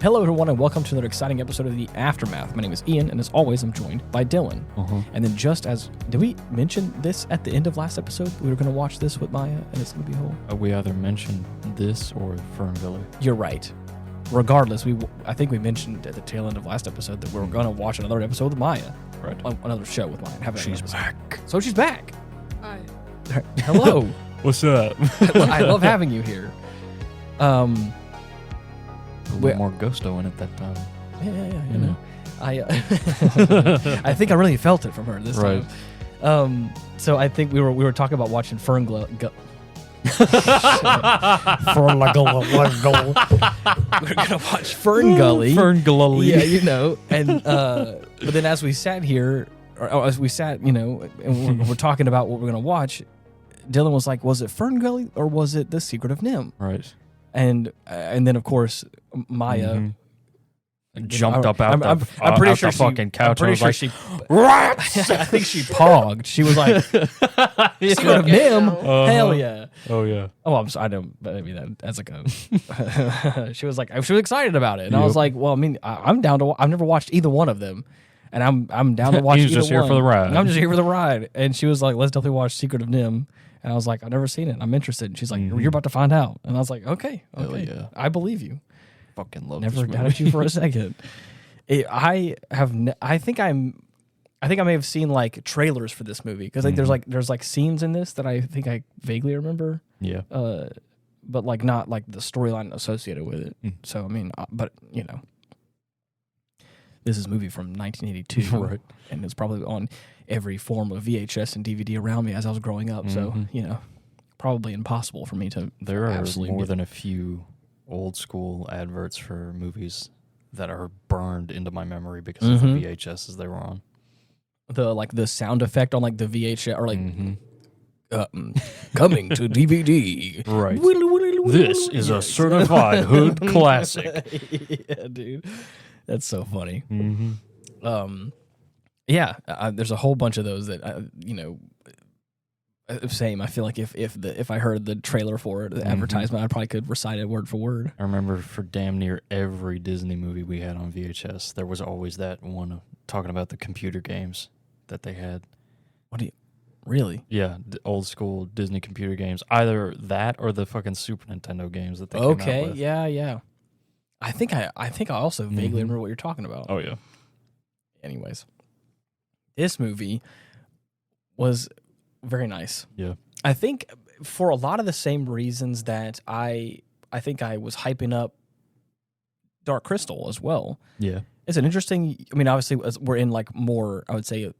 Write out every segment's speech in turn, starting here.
Hello, everyone, and welcome to another exciting episode of The Aftermath. My name is Ian, and as always, I'm joined by Dylan. And then did we mention this at the end of last episode? We were going to watch this with Maya, and it's going to be whole. We either mentioned this or Ferngully. You're right. Regardless, I think we mentioned at the tail end of last episode that we were going to watch another episode with Maya. Right. Another show with Maya. She's back. So she's back. Hi. Hello. What's up? I love having you here. A little more gusto in it that time. Yeah, you know. I think I really felt it from her this time. So I think we were talking about watching Ferngully. We're gonna watch Ferngully. Ferngully. Yeah, you know. And but then as we sat here, and we're talking about what we're gonna watch, Dylan was like, "Was it Ferngully or was it The Secret of NIMH?" Right. And then of course Maya jumped up out I'm pretty sure the fucking couch. I'm pretty sure rats. I think she pogged. She was like, "Secret of NIMH, hell yeah!" Oh yeah. Oh, I'm sorry. I know, but I mean that as like a. She was excited about it, and I was like, "Well, I mean, I'm down to. I've never watched either one of them, and I'm down to watch. He's just here for the ride. I'm just here for the ride." And she was like, "Let's definitely watch Secret of NIMH." And I was like, "I've never seen it. I'm interested." And she's like, "You're about to find out." And I was like, "Okay, yeah. I believe you." Fucking love Never this movie. doubted you for a second. I think I may have seen like trailers for this movie because like there's like scenes in this that I think I vaguely remember. Yeah. But like not like the storyline associated with it. So I mean, but you know, this is a movie from 1982, Right? And it's probably on every form of VHS and DVD around me as I was growing up. So you know, probably impossible for me to. There are more than a few old school adverts for movies that are burned into my memory because of the VHSs they were on. The sound effect on like the VHS or like coming to DVD. Right. This is a certified hood classic. Yeah, dude. That's so funny. There's a whole bunch of those that same. I feel like if I heard the trailer for it, the advertisement, I probably could recite it word for word. I remember for damn near every Disney movie we had on VHS, there was always that one talking about the computer games that they had. Really? Yeah, old school Disney computer games. Either that or the fucking Super Nintendo games that they came out with. Yeah. I think I also vaguely remember what you're talking about. Oh yeah. Anyways, this movie was very nice. Yeah. I think for a lot of the same reasons that I think I was hyping up Dark Crystal as well. Yeah. It's an interesting, I mean, obviously we're in like more, I would say,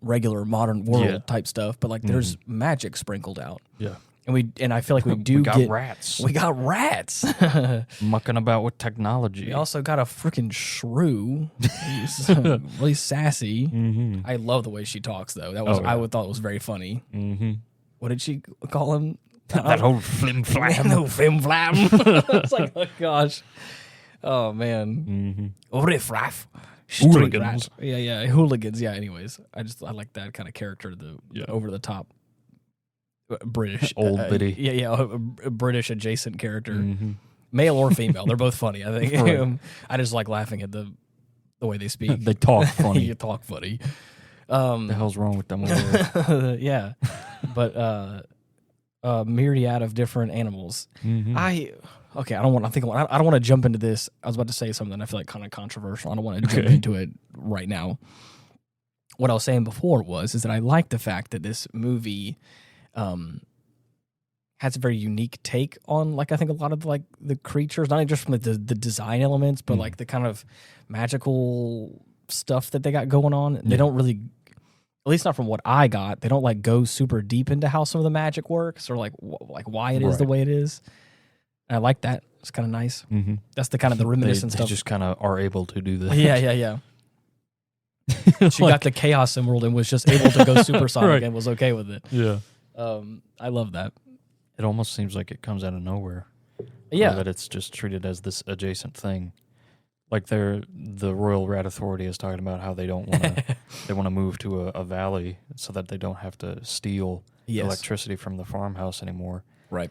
regular modern world type stuff, but like there's magic sprinkled out. Yeah. And I feel like we got rats. We got rats. Mucking about with technology. We also got a freaking shrew. He's really sassy. I love the way she talks, though. That was I thought it was very funny. What did she call him? That whole flim flam. No flim flam. It's like, oh gosh. Oh man. Riff-raff. Hooligans. Yeah, hooligans. Yeah. Anyways, I like that kind of character, the over the top. British old biddy, a British adjacent character, male or female. They're both funny. I think. Right. I just like laughing at the way they speak. They talk funny. You talk funny. The hell's wrong with them? Yeah, but a myriad of different animals. I don't want to jump into this. I was about to say something I feel like kind of controversial. I don't want to jump into it right now. What I was saying before is that I like the fact that this movie has a very unique take on, like, I think a lot of like the creatures, not just from like the design elements, but like the kind of magical stuff that they got going on. They don't really, at least not from what I got, they don't like go super deep into how some of the magic works or like why it is the way it is. And I like that. It's kind of nice. That's the kind of the reminiscent stuff. They just kind of are able to do that. Yeah. She got the Chaos Emerald and was just able to go supersonic and was okay with it. Yeah. I love that. It almost seems like it comes out of nowhere. Yeah. Or that it's just treated as this adjacent thing. Like the Royal Rat Authority is talking about how they don't want to they want to move to a valley so that they don't have to steal electricity from the farmhouse anymore. Right.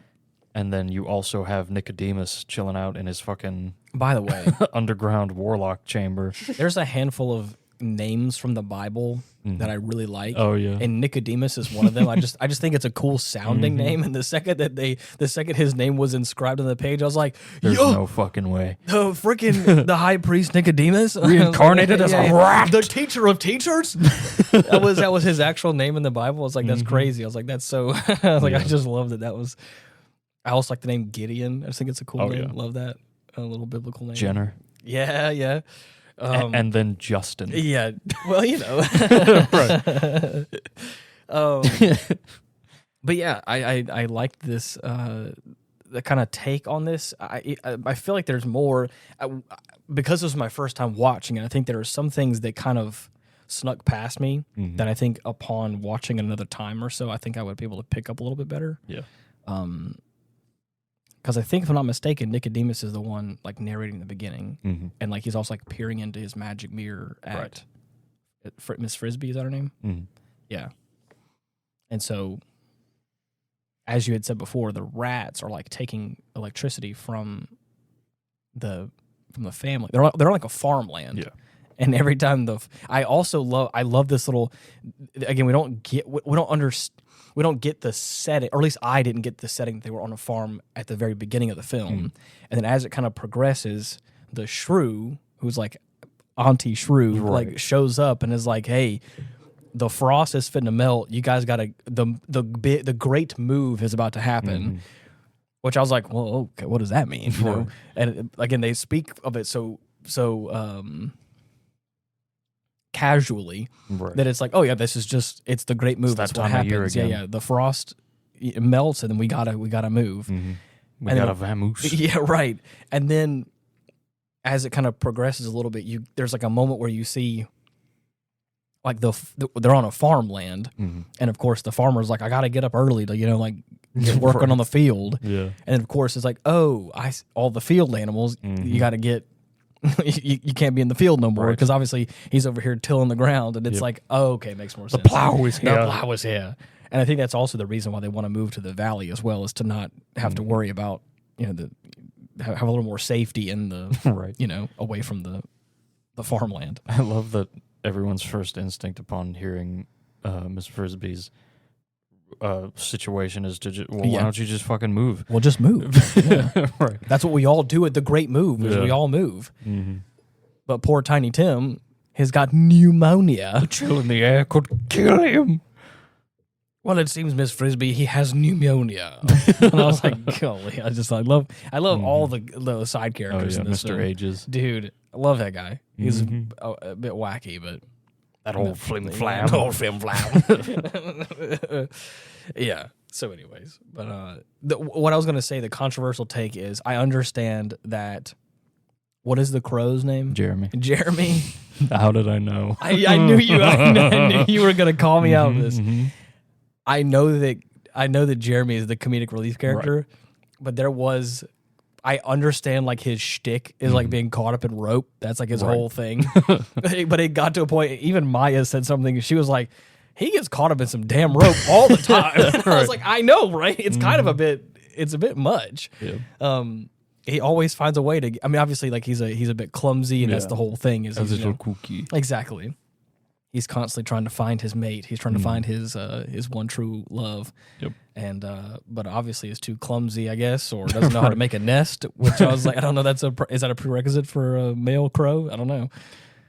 And then you also have Nicodemus chilling out in his fucking By the way, underground warlock chamber. there's a handful of names from the Bible that I really like. Oh yeah. And Nicodemus is one of them. I just think it's a cool sounding name. And the second his name was inscribed on the page, I was like, There's yo, no fucking way. the high priest Nicodemus Reincarnated as a rat. the teacher of teachers. that was his actual name in the Bible. I was like, that's crazy. I was like, that's so. I was like, I just love that. That was. I also like the name Gideon. I just think it's a cool name. Yeah. love that. A little biblical name. Jenner. Yeah. And then Justin. Yeah. Well, Right. But yeah, I liked this the kind of take on this. I feel like there's more because this was my first time watching it. I think there are some things that kind of snuck past me that I think upon watching another time or so, I think I would be able to pick up a little bit better. Yeah. Because I think, if I'm not mistaken, Nicodemus is the one like narrating the beginning, and like he's also like peering into his magic mirror at Miss Frisbee. Is that her name? Yeah. And so, as you had said before, the rats are like taking electricity from the family. They're on like a farmland. Yeah. And every time I love this little. Again, we don't get the setting, or at least I didn't get the setting that they were on a farm at the very beginning of the film. And then as it kind of progresses, the shrew, who's like Auntie Shrew, like shows up and is like, hey, the frost is fitting to melt. You guys got to, the great move is about to happen. Which I was like, well, okay, what does that mean? You know? And again, they speak of it so casually that it's like, oh yeah, this is just, it's the great move. That's what happens. Yeah. The frost melts and then we gotta move. We gotta vamoose. Yeah, right. And then as it kind of progresses a little bit, there's like a moment where you see like they're on a farmland, and of course the farmer's like, I gotta get up early to get working on the field. Yeah. And of course it's like, all the field animals, you gotta get. you can't be in the field no more because obviously he's over here tilling the ground, and it's like, oh, okay, makes more sense. The plow is here. The plow is here. And I think that's also the reason why they want to move to the valley as well, is to not have to worry about, have a little more safety in the, away from the farmland. I love that everyone's first instinct upon hearing Miss Frisbee's situation is to why don't you just fucking move? Well, just move. Yeah. Right. That's what we all do at the Great Move, is we all move. But poor Tiny Tim has got pneumonia. The chill in the air could kill him. Well, it seems, Miss Frisbee, he has pneumonia. And I was like, golly, I love all the side characters in this Mr. film. Ages. Dude, I love that guy. He's a bit wacky, but that old flim flam. Old flim flam. Yeah. So anyways, but what I was going to say, the controversial take is, I understand that, what is the crow's name? Jeremy. How did I know? I knew you were going to call me out on this. I know that Jeremy is the comedic relief character, but I understand like his shtick is like being caught up in rope. That's like his whole thing. But it got to a point, even Maya said something, she was like, he gets caught up in some damn rope all the time. I was like, I know, right? It's kind of a bit much. Yeah. He always finds a way to, I mean, obviously like he's a bit clumsy, and that's the whole thing, is he's a little cookie. Exactly. He's constantly trying to find his mate. He's trying to find his one true love. Yep. And but obviously is too clumsy, I guess, or doesn't know how to make a nest. Which I was like, I don't know. Is that a prerequisite for a male crow? I don't know.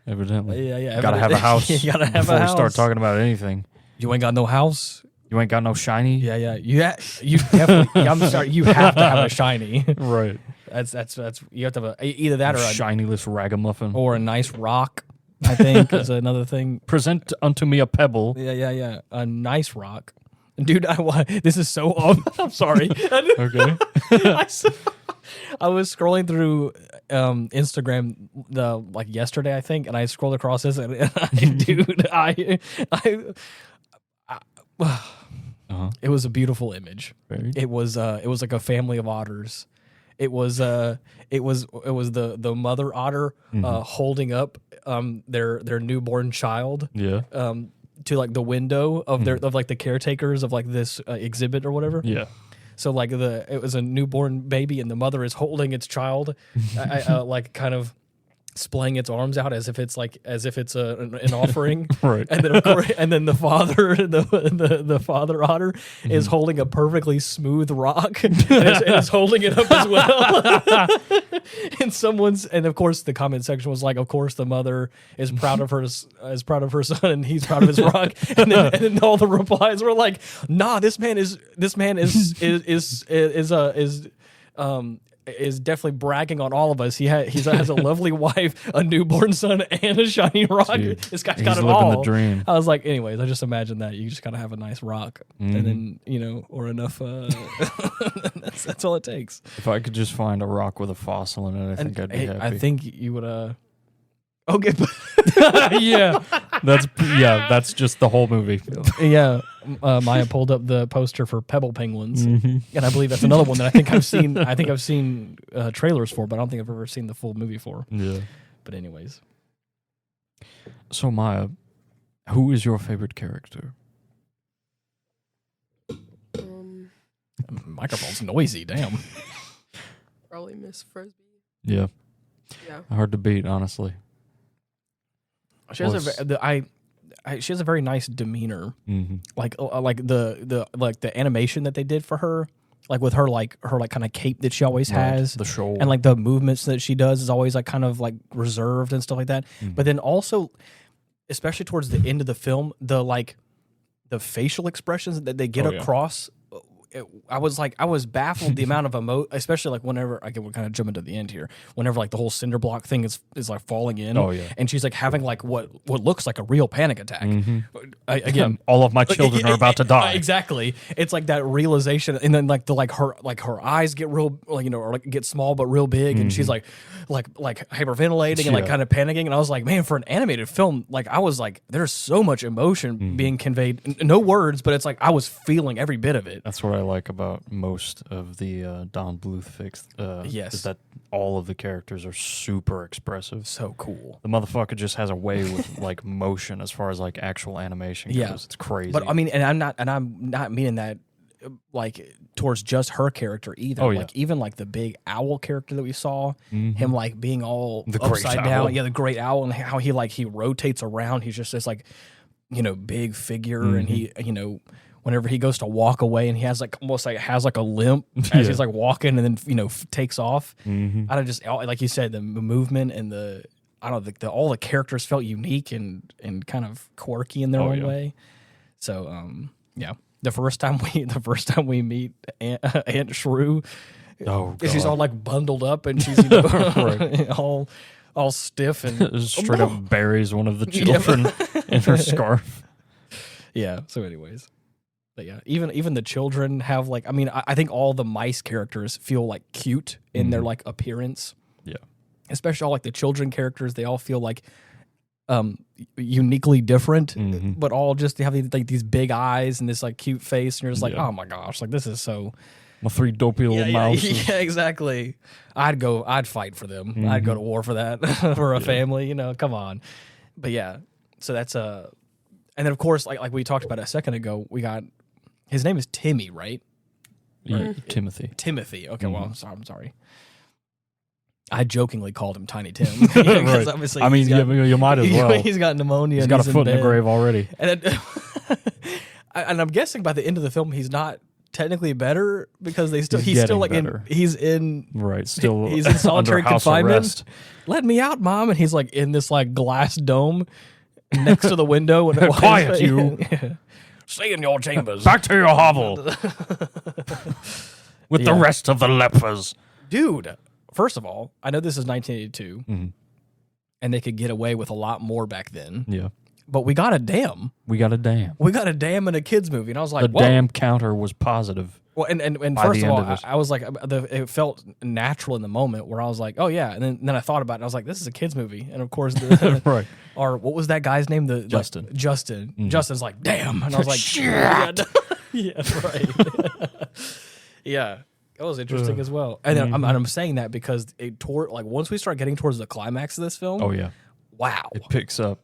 Evidently. Yeah. Gotta have a house. You gotta have before a house. we start talking about anything. You ain't got no house. You ain't got no shiny. Yeah. You definitely. I'm sorry. You have to have a shiny. Right. That's. You have to have either that or a shinyless ragamuffin or a nice rock. I think is another thing. Present unto me a pebble. Yeah. A nice rock. Dude, this is so I'm sorry. Okay. I was scrolling through Instagram yesterday, I think, and I scrolled across this, and it was a beautiful image. It was like a family of otters. It was the mother otter holding up their newborn child. Yeah. To like the window of of like the caretakers of like this exhibit or whatever. Yeah. So like it was a newborn baby, and the mother is holding its child, like kind of splaying its arms out as if it's an offering, Right. And then of course, and then the father, the father otter is holding a perfectly smooth rock and is holding it up as well. And of course the comment section was like, of course the mother is proud of her son, and he's proud of his rock. And then all the replies were like, nah, this man is definitely bragging on all of us. He has a lovely wife, a newborn son, and a shiny rock. Dude, this guy's got it living all. the dream. I was like, anyways, I just imagine that you just gotta have a nice rock, and then or enough. That's all it takes. If I could just find a rock with a fossil in it, I think I'd be happy. I think you would. Okay. That's just the whole movie. Yeah. Maya pulled up the poster for Pebble Penguins, and I believe that's another one that I think I've seen. I think I've seen trailers for, but I don't think I've ever seen the full movie for. Yeah. But anyways, so Maya, who is your favorite character? Microphone's noisy. Damn. Probably Miss Frisbee. Yeah. Yeah. Hard to beat, honestly. She has a very nice demeanor. Mm-hmm. Like the animation that they did for her, like with her kind of cape that she always has, the show, and like the movements that she does is always like kind of like reserved and stuff like that. Mm-hmm. But then also, especially towards the end of the film, the facial expressions that they get across. I was baffled the amount of especially like whenever we're kind of jumping to the end here. Whenever like the whole cinder block thing is like falling in, and she's like having like what looks like a real panic attack. Again, all of my children are about to die. Exactly, it's like that realization, and then her eyes get real, or like get small but real big, and she's like hyperventilating and like kind of panicking. And I was like, man, for an animated film, like I was like, there's so much emotion being conveyed, no words, but it's like I was feeling every bit of it. That's what I like about most of the Don Bluth fix. Is that all of the characters are super expressive. So cool. The motherfucker just has a way with like motion as far as like actual animation goes. It's crazy. But I mean, and I'm not meaning that like towards just her character either. Like even like the big owl character that we saw, him like being all the upside down. owl. Yeah, the great owl, and how he rotates around. He's just this like big figure, and he whenever he goes to walk away, and he has like almost like has like a limp as he's like walking, and then takes off. I don't just like you said, the movement and all the characters felt unique and kind of quirky in their own way. So the first time we meet Aunt Shrew, she's all like bundled up, and she's all stiff and straight up buries one of the children in her scarf. Yeah. So anyways. But yeah, even the children have like, I mean, I think all the mice characters feel like cute in their like appearance. Yeah. Especially all like the children characters, they all feel like uniquely different, but all just have like these big eyes and this like cute face, and you're just like, oh my gosh, like this is so. My three dopey little mouses. Yeah, exactly. I'd fight for them. I'd go to war for that for a family. Come on. But yeah, so that's and then of course like we talked about a second ago, we got. His name is Timmy, right? Yeah, Timothy. Timothy. Okay, well, I'm sorry. I jokingly called him Tiny Tim. Right. Obviously, I mean, you might as well. He's got pneumonia. He's got a foot in the grave already. And I'm guessing by the end of the film, he's not technically better because he's still like better. He's in under solitary house confinement. Arrest. Let me out, Mom! And he's like in this like glass dome next to the window. And quiet, you. Stay in your chambers. Back to your hovel. With the rest of the lepers. Dude, first of all, I know this is 1982, and they could get away with a lot more back then. Yeah. But we got a dam. We got a dam in a kids movie, and I was like, the dam counter was positive. Well, and first of all, I was like, it felt natural in the moment where I was like, oh yeah, and then I thought about it, and I was like, this is a kids movie, and of course, right. Or what was that guy's name? Justin. Justin. Justin's like, damn, and I was like, shit. Yeah, right. Yeah, that was interesting as well. And then I'm saying that because once we start getting towards the climax of this film, oh yeah, wow, it picks up.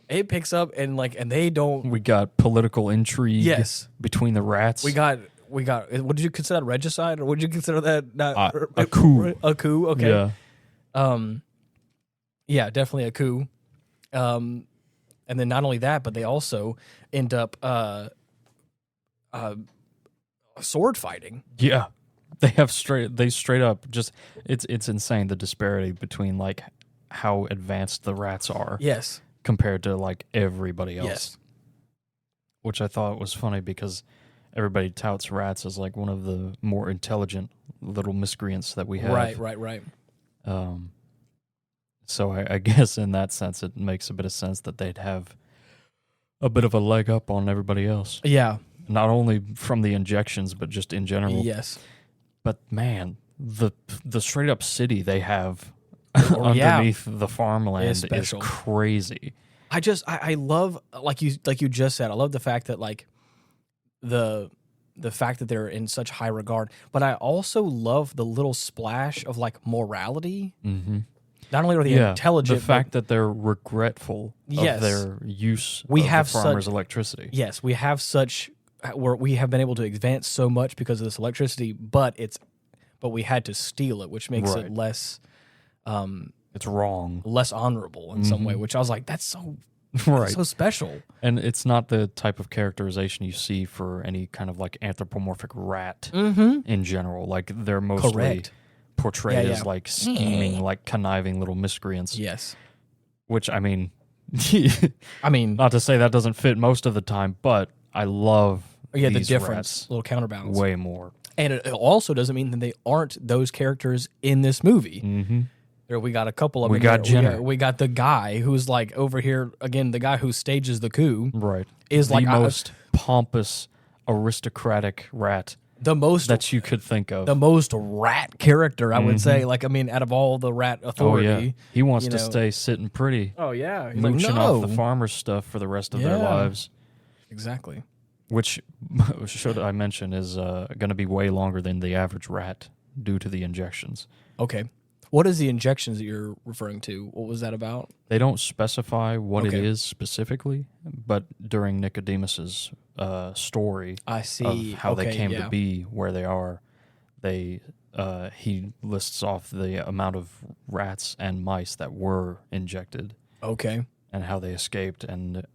And they don't. We got political intrigue. Yes. Between the rats. We got we got. What did you consider that, regicide, or would you consider that not a coup? A coup. Okay. Yeah. Yeah, definitely a coup. And then not only that, but they also end up sword fighting. Yeah. They straight up just it's insane, the disparity between like how advanced the rats are Yes. compared to like everybody else. Yes. Which I thought was funny because everybody touts rats as like one of the more intelligent little miscreants that we have. Right. So I guess in that sense it makes a bit of sense that they'd have a bit of a leg up on everybody else. Yeah. Not only from the injections, but just in general. Yes. But man, the straight up city they have underneath the farmland is special. crazy. I love, like you just said, I love the fact that like the fact that they're in such high regard, but I also love the little splash of like morality. Mm-hmm. Not only are they intelligent, the fact that they're regretful Yes. of their use We of have the farmer's such- electricity. yes, we have such where we have been able to advance so much because of this electricity, but we had to steal it, which makes Right. it less It's wrong. less honorable in some way. Which I was like, that's so Right. so special. And it's not the type of characterization you see for any kind of like anthropomorphic rat Mm-hmm. in general. Like they're mostly Correct. portrayed Yeah, as yeah. like scheming, like conniving little miscreants. Yes. Which I mean, I mean, not to say that doesn't fit most of the time, but I love the these difference, rats little counterbalance. way more. And it also doesn't mean that they aren't those characters in this movie. Mm-hmm. There, we got a couple of We them. got there. Jenner. We got the guy who's like over here again. The guy who stages the coup Right. is The like most pompous, aristocratic rat the most that you could think of. the most rat character, I would Mhm. say. Like, I mean, out of all the rat authority. Oh yeah, he wants you to know. stay sitting pretty, Oh yeah, he's like, mooching no. off the farmer's stuff for the rest of their Yeah. lives. Exactly. Which, should I mention, is going to be way longer than the average rat due to the injections. Okay. What is the injections that you're referring to? What was that about? They don't specify what it Okay. is specifically, but during Nicodemus's story I see. of how they Okay, came yeah. to be where they are, he lists off the amount of rats and mice that were injected Okay. and how they escaped. And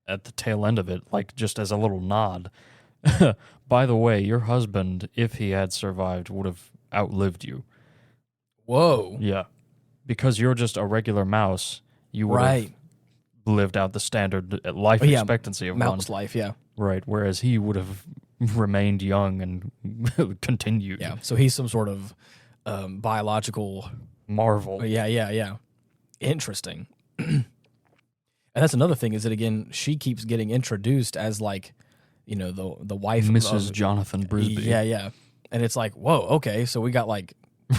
at the tail end of it, like just as a little nod, by the way, your husband, if he had survived, would have outlived you. Whoa. Yeah. Because you're just a regular mouse, you would Right. have lived out the standard life Oh, yeah, expectancy of Mouse one. life. Yeah. Right. Whereas he would have remained young and continued. Yeah. So he's some sort of biological. Marvel. Yeah. Interesting. And that's another thing is that again, she keeps getting introduced as like, you know, the wife Mrs. of Jonathan Brisby. Yeah. And it's like, whoa, okay. So we got like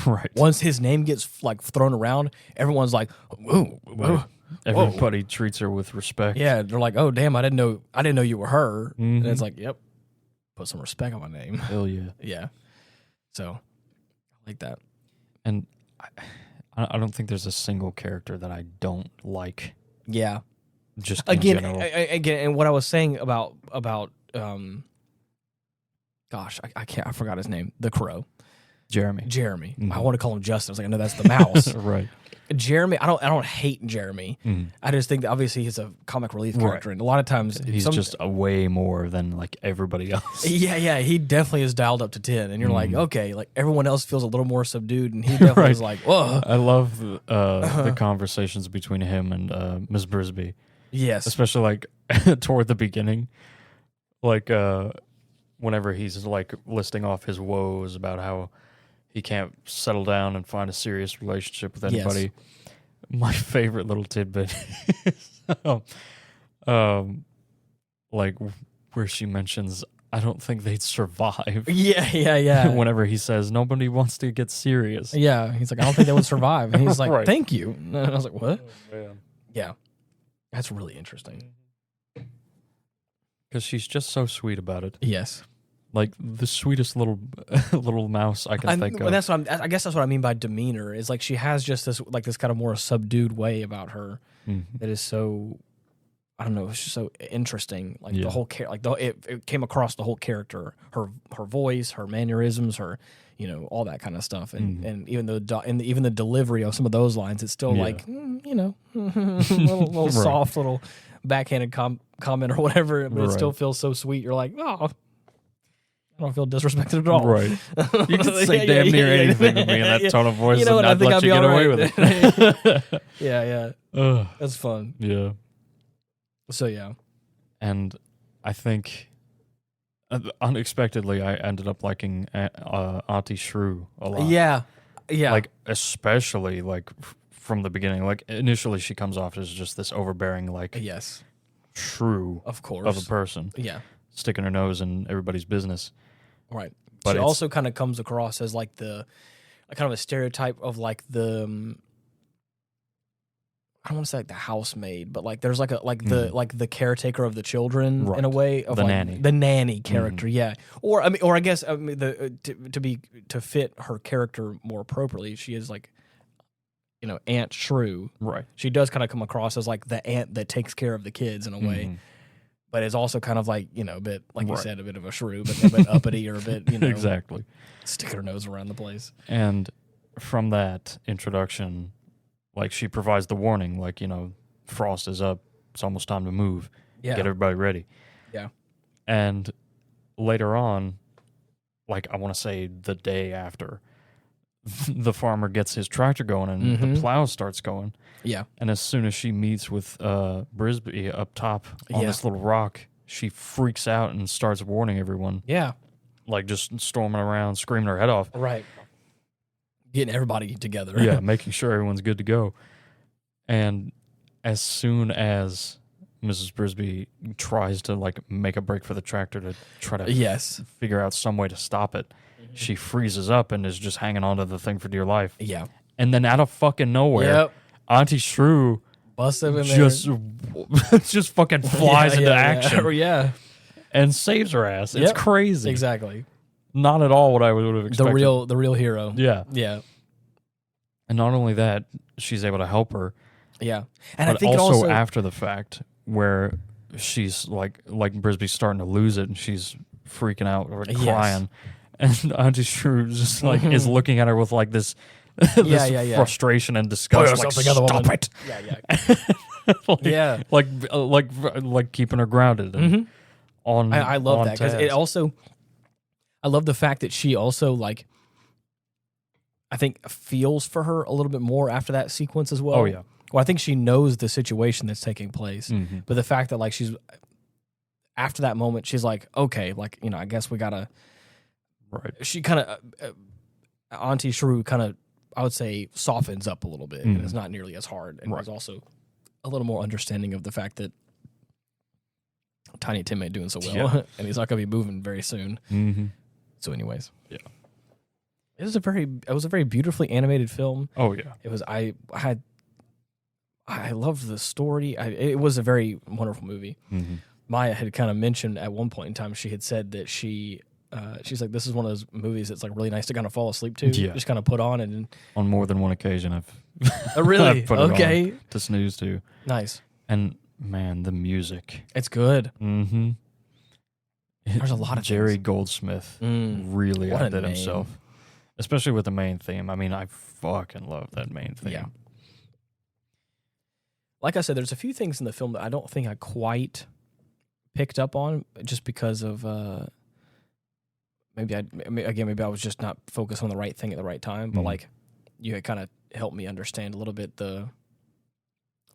Right. once his name gets like thrown around, everyone's like, whoa. Right. Everybody treats her with respect. Yeah, they're like, oh damn, I didn't know you were her. And Mhm. it's like, yep, put some respect on my name. Hell yeah. Yeah. So I like that. And I don't think there's a single character that I don't like. Yeah. Just in Again, general. again, and what I was saying about gosh, I forgot his name. The Crow. Jeremy. Jeremy. Mhm. I want to call him Justin. I was like, no, that's the mouse. Right. Jeremy, I don't hate Jeremy. Mhm. I just think that obviously he's a comic relief Right. character, and a lot of times He's just a way more than like everybody else. yeah, he definitely is dialed up to 10, and you're like, Mhm. okay, like everyone else feels a little more subdued, and he definitely Right. is like, whoa, I love the conversations between him and Miss Brisby, yes, especially like toward the beginning, like whenever he's like listing off his woes about how he can't settle down and find a serious relationship with Yes. anybody. My favorite little tidbit is like where she mentions, I don't think they'd survive. yeah. Whenever he says nobody wants to get serious. Yeah, he's like, I don't think they would survive. And he's like, Right. thank you. And I was like, what? Oh, Yeah. That's really interesting. because she's just so sweet about it. Yes. Like the sweetest little little mouse I can think of. That's what I guess that's what I mean by demeanor. Is like she has just this kind of more subdued way about her Mhm. that is so I don't know, it's just so interesting. Like Yeah. the whole it came across the whole character, her voice, her mannerisms, her all that kind of stuff, and even even the delivery of some of those lines, it's still like little Right. soft little backhanded comment or whatever, but it Right. still feels so sweet. You're like, oh, I don't feel disrespected at all. Right. You can say damn near anything to me in that tone of voice, and I I'd think let I'd you be get all away right. with it. Yeah, Ugh. that's fun. Yeah. So yeah, And I think unexpectedly, I ended up liking Auntie Shrew a lot. yeah. Like, especially, like, from the beginning. Like, initially, she comes off as just this overbearing, like, Yes, shrew of course. of a person, Yeah, sticking her nose in everybody's business. right. But She it's- also kind of comes across as like kind of a stereotype of like I don't want to say like the housemaid, but like there's like the caretaker of the children in a Right. way of The like nanny. the nanny character, yeah. Or I guess to fit her character more appropriately, she is like Aunt Shrew. Right. She does kind of come across as like the aunt that takes care of the kids in a way, but is also kind of like a bit like you Right. said, a bit of a shrew, but a bit uppity or a bit Exactly. sticking her nose around the place. And from that introduction, like, she provides the warning, like, frost is up. It's almost time to move. Yeah, Get everybody ready. Yeah. And later on, like, I want to say the day after, the farmer gets his tractor going and the plow starts going. yeah, And as soon as she meets with Brisby up top on Yeah. this little rock, she freaks out and starts warning everyone, yeah. like, just storming around, screaming her head off. Right. Getting everybody together. Yeah, making sure everyone's good to go. And as soon as Mrs. Brisby tries to, like, make a break for the tractor to try to Yes. figure out some way to stop it, she freezes up and is just hanging onto the thing for dear life. Yeah. And then out of fucking nowhere, Yep. Auntie Shrew Bust up in just fucking flies into action Yeah. and saves her ass. It's Yep. crazy. Exactly. Not at all what I would have expected. The real hero. Yeah. Yeah. And not only that, she's able to help her, Yeah. And but I think also, also after the fact, where she's like Brisby's starting to lose it and she's freaking out or Yes. crying, and Auntie Shrew just like is looking at her with like this, Yeah. frustration and disgust. Pull Like, yourself together, stop woman." it! Yeah. Like, Yeah. like keeping her grounded. And on, I love on that because it task. also, I love the fact that she also like, I think feels for her a little bit more after that sequence as well. Oh yeah. Well, I think she knows the situation that's taking place, Mm-hmm. but the fact that like she's after that moment, she's like, okay, like I guess we gotta. Right. She kind of Auntie Shrew kind of, I would say, softens up a little bit and Mhm. is not nearly as hard, and Right. is also a little more understanding of the fact that Tiny Tim ain't doing so well, Yeah. and he's not going to be moving very soon. Mm-hmm. So, anyways, Yeah. it was a very beautifully animated film. Oh yeah. It was I loved the story. It was a very wonderful movie. Mm-hmm. Maya had kind of mentioned at one point in time, she had said that she's like, this is one of those movies that's like really nice to kind of fall asleep to. Yeah. Just kind of put on and On more than one occasion, I've oh, really I've put it okay, on to snooze to. nice. And man, the music. It's good. Mm-hmm. There's a lot of Jerry things. Goldsmith Mm, really what a outdid name. himself, especially with the main theme. I mean, I fucking love that main theme. Yeah. Like I said, there's a few things in the film that I don't think I quite picked up on, just because of maybe I was just not focused on the right thing at the right time. But Mhm. like, you had kind of helped me understand a little bit the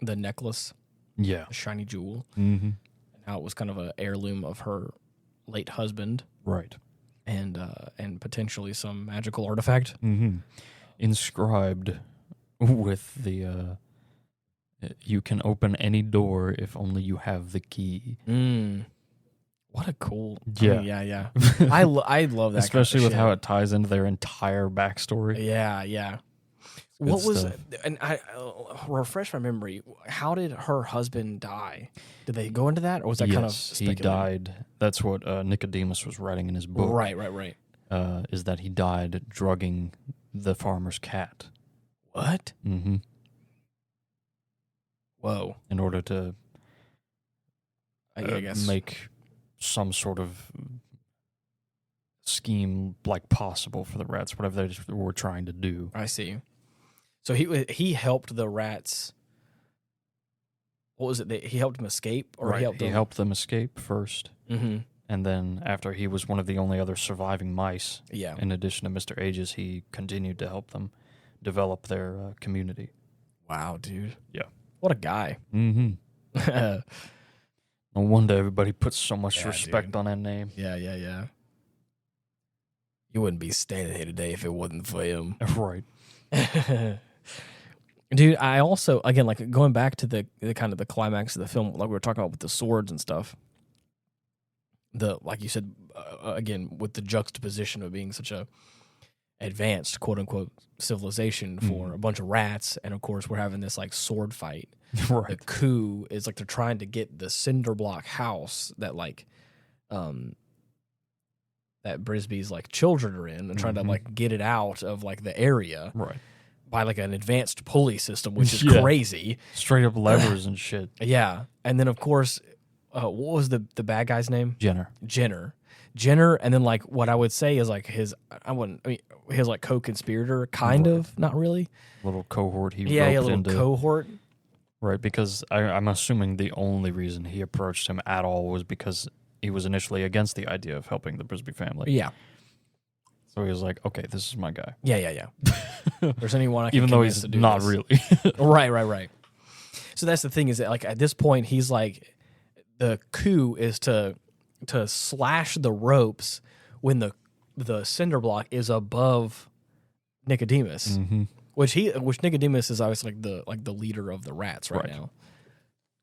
necklace, Yeah. the shiny jewel, Mm-hmm. and how it was kind of an heirloom of her late husband, Right. and potentially some magical artifact. Mm-hmm. Inscribed with the you can open any door if only you have the key. What a cool. Yeah. Yeah. I love that, Especially kind with of how shit. it ties into their entire backstory. Yeah. Good What was stuff. and I refresh my memory? How did her husband die? Did they go into that, or was that kind of Yes, he speculated? died. That's what Nicodemus was writing in his book. Right. Is that he died drugging the farmer's cat. What? Mm-hmm. Whoa. In order to I guess. make some sort of scheme like possible for the rats, whatever they were trying to do. I see. So he helped the rats. What was it? He helped them escape, or Right. he helped them escape first, Mm-hmm. and then after he was one of the only other surviving mice, Yeah. in addition to Mr. Aegis, he continued to help them develop their community. Wow, dude. Yeah. What a guy. Mm-hmm. Yeah, No wonder everybody puts so much Yeah, respect dude. on that name. yeah. You wouldn't be standing here today if it wasn't for him. Right. Dude, I also, again, like going back to the kind of the climax of the film, like we were talking about with the swords and stuff. Like you said, again, with the juxtaposition of being such a advanced, quote unquote, civilization for a bunch of rats, and of course we're having this like sword fight. The Right. coup is like they're trying to get the cinder block house that like, that Brisby's like children are in, and trying to like get it out of like the area. Right. By like an advanced pulley system, which is Yeah. crazy. Straight up levers and shit. Yeah. And then, of course, what was the bad guy's name? Jenner. Jenner. And then, like, what I would say is like his like co-conspirator, kind of, not really. Little cohort he Yeah, roped a little into. cohort. Right, because I'm assuming the only reason he approached him at all was because he was initially against the idea of helping the Brisby family. Yeah. So he was like, okay, this is my guy. Yeah. There's anyone I can Even though convince he's to do not this. really. Right. So that's the thing, is that like at this point he's like, the coup is to slash the ropes when the cinder block is above Nicodemus, Mm-hmm. which Nicodemus is obviously like the leader of the rats right Right. now.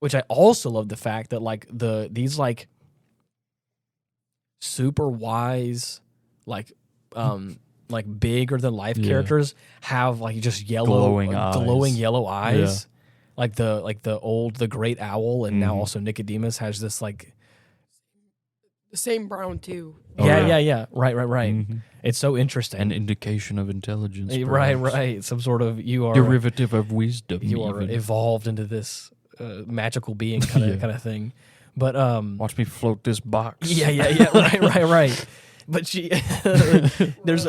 Which I also love the fact that like these like super wise like bigger than life Yeah. characters have like just Glowing eyes. yellow eyes. Like the great owl, and now also Nicodemus has this like The same brown too. Oh, yeah. Right. Mhm. It's so interesting. An indication of intelligence. Right. perhaps. Some sort of you are Derivative of wisdom. even. evolved into this magical being kind of thing. But Watch me float this box. yeah. Right. But she there's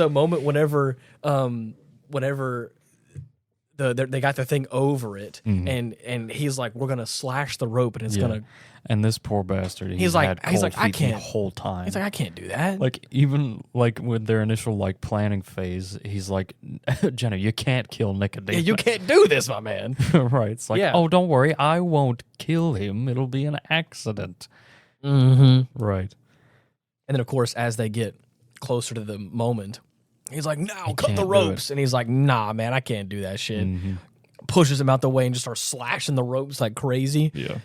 a moment whenever they got the thing over it, and he's like, we're gonna slash the rope, and it's gonna. And this poor bastard, He's like, had cold I feet can't. the whole time. He's like, I can't do that. Like even like with their initial like planning phase, he's like, Jenna, you can't kill Nicodemus. yeah, you can't do this, my man. Right. It's like, Yeah. oh, don't worry, I won't kill him. It'll be an accident. Mm-hmm. Right. And then, of course, as they get closer to the moment, he's like, "No, cut can't the do ropes." And he's like, "Nah, man, I can't do that shit." Pushes him out the way and just starts slashing the ropes like crazy. Yeah.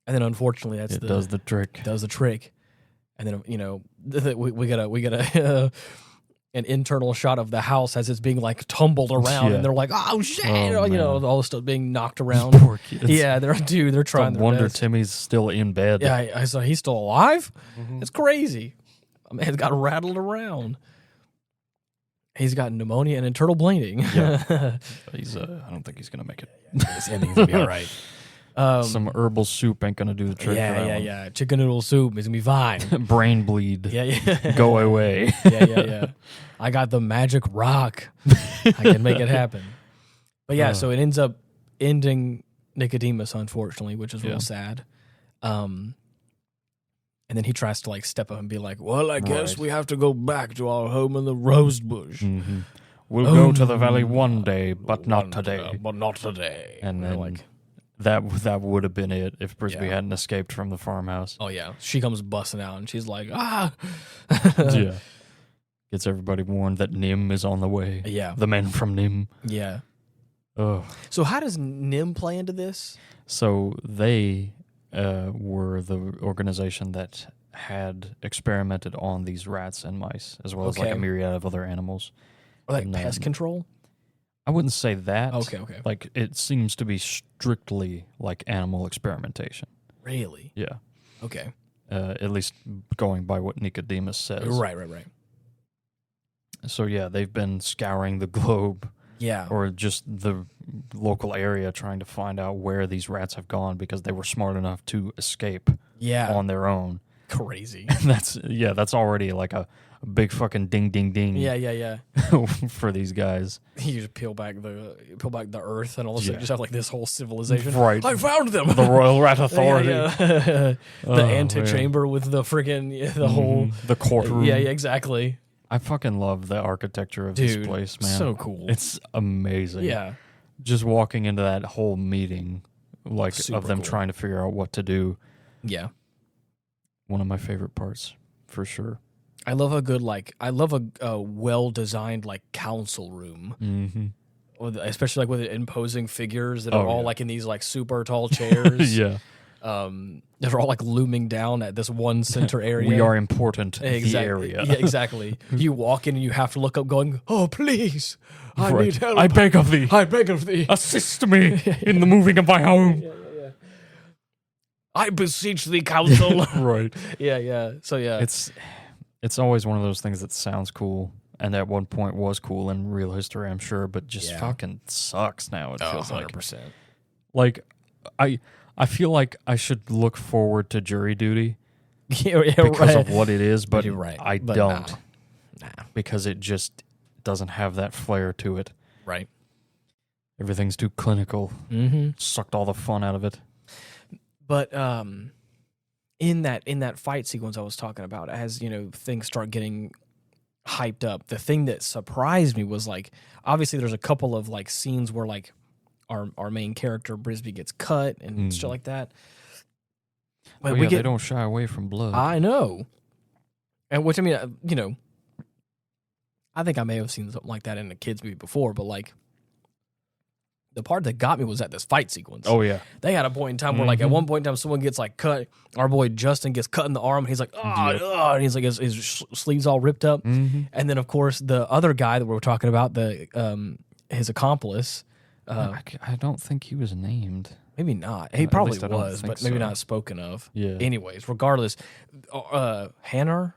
And then, unfortunately, It does the trick. does the trick. And then, we got a an internal shot of the house as it's being like tumbled around, Yeah. and they're like, "Oh shit!" Oh, man. all the stuff being knocked around. Poor kids. Yeah, they're trying No their wonder best. Timmy's still in bed. Yeah, I saw he's still alive. It's crazy. My man's got rattled around. He's got pneumonia and internal bleeding. Yeah. He's I don't think he's gonna make it. This ending's gonna be all right. Some herbal soup ain't gonna do the trick. for that Yeah. Chicken noodle soup is gonna be fine. one. Brain bleed. Yeah. Go away. Yeah. I got the magic rock. I can make it happen. But yeah, so it ends up ending Nicodemus, unfortunately, which is real sad. And then he tries to like step up and be like, "Well, I guess Right. we have to go back to our home in the rose bush. We'll go to the valley one day, but not today. But not today." And they're then like, that would have been it if Brisby Yeah. hadn't escaped from the farmhouse. "Oh yeah," she comes busting out and she's like, "Ah." Yeah. Gets everybody warned that Nim is on the way. Yeah. The men from Nim. Yeah. Oh. So how does Nim play into this? So they were the organization that had experimented on these rats and mice, as well as like a Okay. myriad of other animals. Or like And pest then- control? I wouldn't say that. Okay. Like it seems to be strictly like animal experimentation. Really? Yeah. Okay. At least going by what Nicodemus says. Right. So yeah, they've been scouring the globe Yeah. or just the local area trying to find out where these rats have gone because they were smart enough to escape Yeah. on their own. Crazy. That's already like a big fucking ding ding ding. Yeah. For these guys. You just peel back the earth, and all of a sudden you just have like this whole civilization. Right. I found them. The Royal Rat Authority. The antechamber with the friggin' the whole the courtroom. Yeah, exactly. I fucking love the architecture of Dude, this place, man. so cool. It's amazing. Yeah. Just walking into that whole meeting, like Super of them cool. trying to figure out what to do. Yeah. One of my favorite parts, for sure. I love a well-designed like council room. Mm-hmm. Especially like with imposing figures that Oh, are all yeah. like in these like super tall chairs. Yeah. That are all like looming down at this one center area. We are important. Exactly. The area. Yeah, exactly. You walk in and you have to look up going, "Oh, please. I Right. need help. I beg of thee. I beg of thee. Assist me in the moving of my home. I beseech thee, council." Right. Yeah. So yeah. It's always one of those things that sounds cool, and at one point was cool in real history, I'm sure, but just fucking sucks now. It feels 100%. like I feel like I should look forward to jury duty Yeah, because of what it is, but You're right. I But don't Nah. because it just doesn't have that flair to it. Right. Everything's too clinical. Mm-hmm. Sucked all the fun out of it. But in that fight sequence I was talking about, as things start getting hyped up, the thing that surprised me was like, obviously there's a couple of like scenes where like our main character Brisby gets cut and shit like that. But They don't shy away from blood. I know, and which I mean, I think I may have seen something like that in a kids movie before, but like. The part that got me was at this fight sequence. Oh yeah, They had a point in time where, like, at one point in time, someone gets like cut. Our boy Justin gets cut in the arm, and he's like, and he's like, his sleeves all ripped up. And then, of course, the other guy that we were talking about, his accomplice. I don't think he was named. Maybe not. He probably least I don't was, think but maybe so. not spoken of. Yeah. Anyways, regardless, Hanner.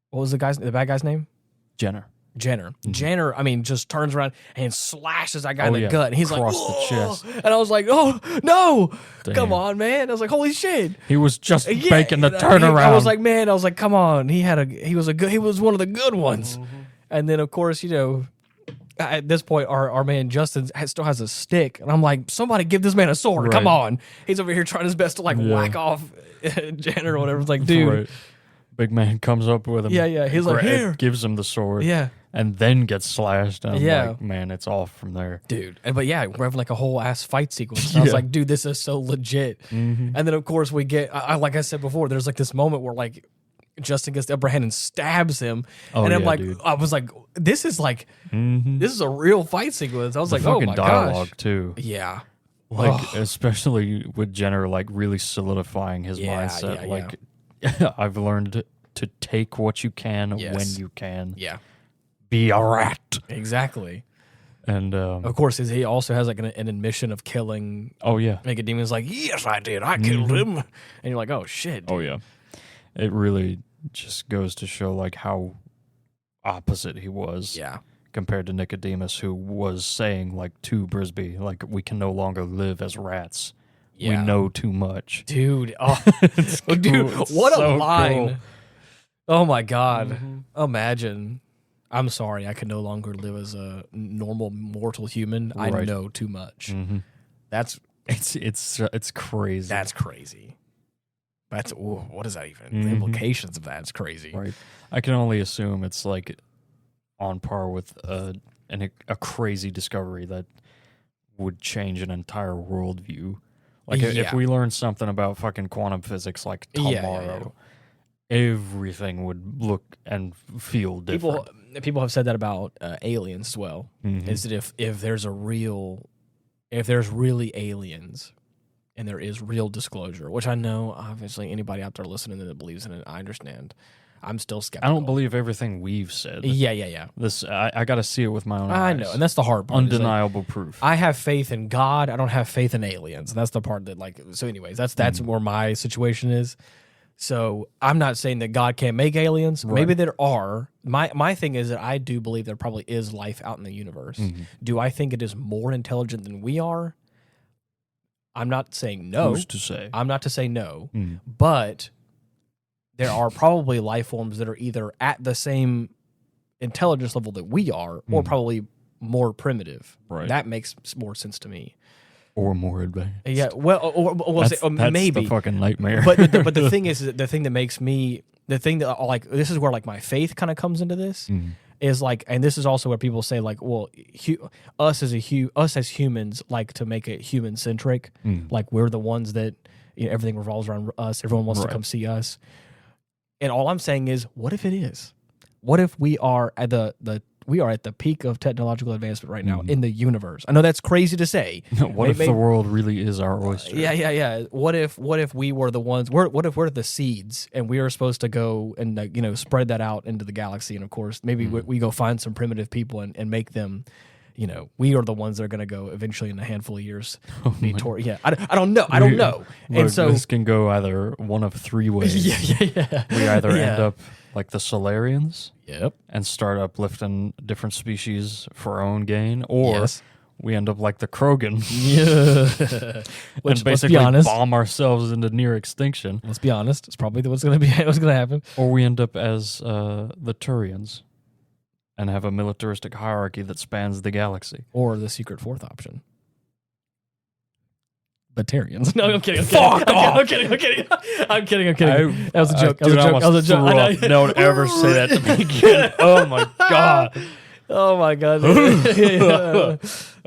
What was the bad guy's name? Jenner. Jenner. Jenner, I mean, just turns around and slashes that guy in the gut. And he's Across like, the chest. And I was like, oh, no. Damn. Come on, man. I was like, holy shit. He was just Yeah, making the turnaround. I was like, man, come on. He was one of the good ones. And then, of course, at this point, our man Justin still has a stick. And I'm like, somebody give this man a sword. Come Right. on. He's over here trying his best to like whack off Jenner or whatever. It's like, dude. Right. Big man comes up with him. Yeah. He's like, here. Gives him the sword. Yeah. And then gets slashed. And I'm like, man, it's off from there. Dude. But yeah, we're having like a whole ass fight sequence. And I was like, dude, this is so legit. And then, of course, we get, like I said before, there's like this moment where like Justin gets the upper hand and stabs him. And I'm like, dude. I was like, this is like, this is a real fight sequence. I was like, oh Fucking my dialogue, gosh. too. Yeah. Like, especially with Jenner, like, really solidifying his mindset. yeah. Like, I've learned to take what you can when you can. Yeah. Be a rat. Exactly. And, Of course, he also has like an admission of killing. oh, yeah. Nicodemus like, yes, I did. I killed him. And you're like, oh, shit. Dude. Oh, yeah. It really just goes to show, like, how opposite he was. Yeah. Compared to Nicodemus, who was saying, like, to Brisby, like, we can no longer live as rats. Yeah. We know too much. Dude. Oh, dude, It's what a so line. cool. Oh, my God. Imagine. I'm sorry. I can no longer live as a normal mortal human. I Right. know too much. That's It's crazy. That's crazy. What is that even? The implications of that's crazy. Right. I can only assume it's like on par with a crazy discovery that would change an entire worldview. Like if we learn something about fucking quantum physics like tomorrow, everything would look and feel different. People have said that about aliens as well. Is that if there's really aliens and there is real disclosure, which I know obviously anybody out there listening that believes in it, I understand. I'm still skeptical. I don't believe everything we've said. Yeah. This I got to see it with my own eyes. I know, and that's the hard part. Undeniable proof. I have faith in God. I don't have faith in aliens, and that's the part that like. So, anyways, that's where my situation is. So I'm not saying that God can't make aliens. Right. Maybe there are. My thing is that I do believe there probably is life out in the universe. Mm-hmm. Do I think it is more intelligent than we are? I'm not saying no. Who's to say? I'm not to say no. Mm. But there are probably life forms that are either at the same intelligence level that we are or probably more primitive. Right. That makes more sense to me. Or more advanced. Yeah, well, That's maybe the fucking nightmare. but the thing is, the thing that makes me, the thing that like, this is where like my faith kind of comes into this, is like, and this is also where people say like, well, us as humans like to make it human centric, like we're the ones that everything revolves around us. Everyone wants to come see us, and all I'm saying is, what if it is? What if we are at the peak of technological advancement right now in the universe? I know that's crazy to say. What if the world really is our oyster? Yeah. What if we were the ones? What if we're the seeds and we are supposed to go and spread that out into the galaxy? And of course, maybe we go find some primitive people and make them. We are the ones that are going to go eventually in a handful of years. Yeah, I don't know. I don't know. And so this can go either one of three ways. Yeah. We either end up like the Solarians. Yep. And start uplifting different species for our own gain, or we end up like the Krogan, which and basically bomb ourselves into near extinction. Let's be honest; it's probably what's going to happen. Or we end up as the Turians, and have a militaristic hierarchy that spans the galaxy. Or the secret fourth option. Batarians. No, I'm kidding. Fuck off. I'm kidding. That was a joke. That was a joke. No one ever say that to me again. Oh my god. Oh my god. I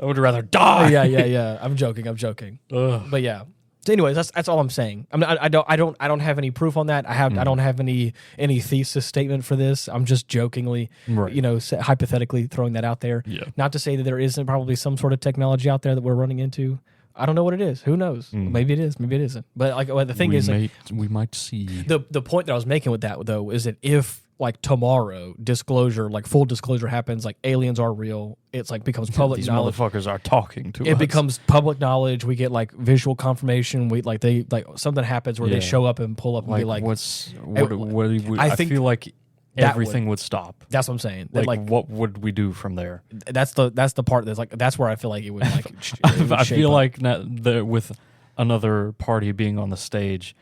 would rather die. Yeah. I'm joking. Ugh. But yeah. So anyways, that's all I'm saying. I don't have any proof on that. I don't have any thesis statement for this. I'm just jokingly, hypothetically throwing that out there. Yeah. Not to say that there isn't probably some sort of technology out there that we're running into. I don't know what it is. Who knows? Maybe it is. Maybe it isn't. But like the thing is, we might see. The point that I was making with that though is that if like tomorrow full disclosure happens, like aliens are real, it's like becomes public These knowledge. motherfuckers are talking to us. It becomes public knowledge. We get like visual confirmation. We like something happens where they show up and pull up and like, be like, I feel like everything would stop. That's what I'm saying. Like what would we do from there? That's the part that's where I feel like it would like. I feel like with another party being on the stage,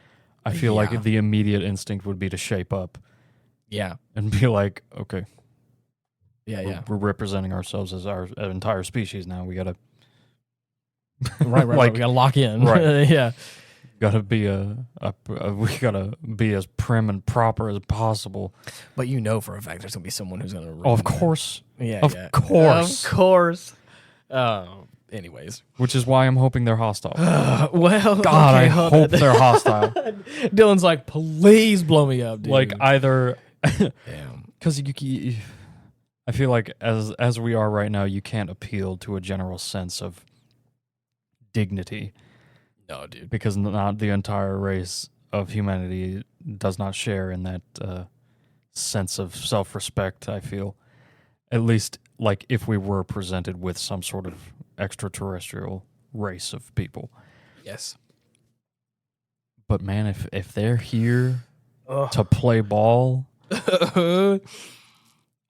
I feel like the immediate instinct would be to shape up. Yeah. And be like, okay. Yeah. We're representing ourselves as our entire species now. We gotta right. We gotta lock in. Right. Yeah. Gotta be we gotta be as prim and proper as possible. But for a fact there's gonna be someone who's gonna of course. Of course. Anyways. Which is why I'm hoping they're hostile. God, I hope they're hostile. Dylan's like, please blow me up, dude. Like either damn. Because I feel like as we are right now, you can't appeal to a general sense of dignity. No, dude. Because not the entire race of humanity does not share in that sense of self-respect, I feel. At least, like, if we were presented with some sort of extraterrestrial race of people. Yes. But, man, if they're here to play ball,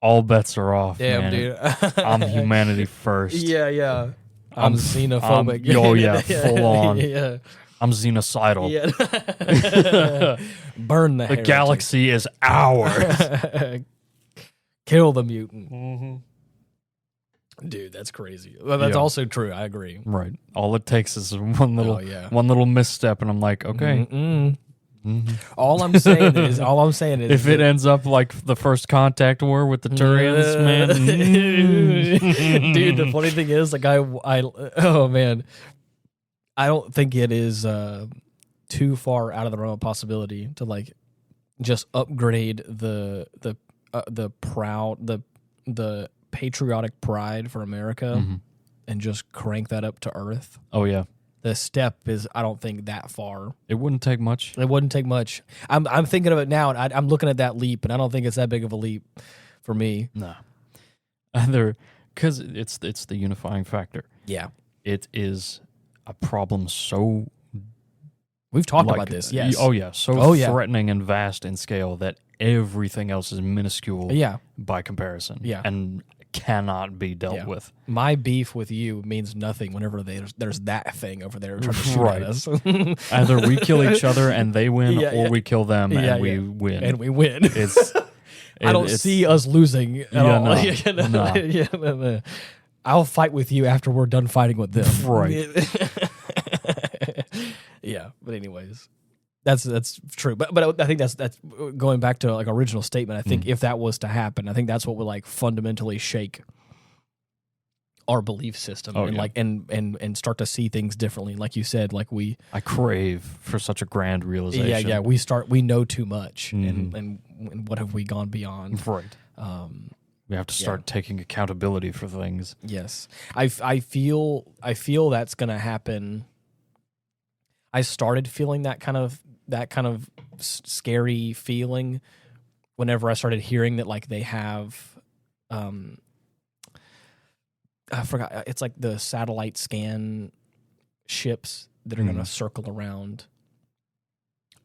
all bets are off, damn, man. dude. I'm humanity first. Yeah. I'm xenophobic. Full on. Yeah. I'm xenocidal. Yeah. Burn the heritage. Galaxy is ours. Kill the mutant. Mm-hmm. Dude, that's crazy. Well, that's also true. I agree. Right. All it takes is one little misstep, and I'm like, okay. Mm-hmm. All I'm saying is, if it ends up like the first contact war with the Turians, man. Dude, the funny thing is, like, oh man, I don't think it is too far out of the realm of possibility to like just upgrade the patriotic pride for America and just crank that up to Earth. Oh yeah. The step is, I don't think, that far. It wouldn't take much. It wouldn't take much. I'm thinking of it now, and I'm looking at that leap, and I don't think it's that big of a leap for me. No. Either because it's the unifying factor. Yeah. It is a problem so We've talked about this, yes. Oh, yeah. So threatening and vast in scale that everything else is minuscule by comparison. Yeah. And cannot be dealt with. My beef with you means nothing whenever there's that thing over there trying to shoot at us. Either we kill each other and they win, or we kill them and we win. And we win. I don't see us losing at all. No. I'll fight with you after we're done fighting with them. Right. Yeah, but anyways, that's true. But I think that's going back to like original statement. I think if that was to happen, I think that's what would like fundamentally shake our belief system and start to see things differently. Like you said, like I crave for such a grand realization. Yeah. We know too much, and what have we gone beyond? Right. We have to start taking accountability for things. Yes, I feel that's gonna happen. I started feeling that kind of scary feeling whenever I started hearing that like they have, I forgot, it's like the satellite scan ships that are going to circle around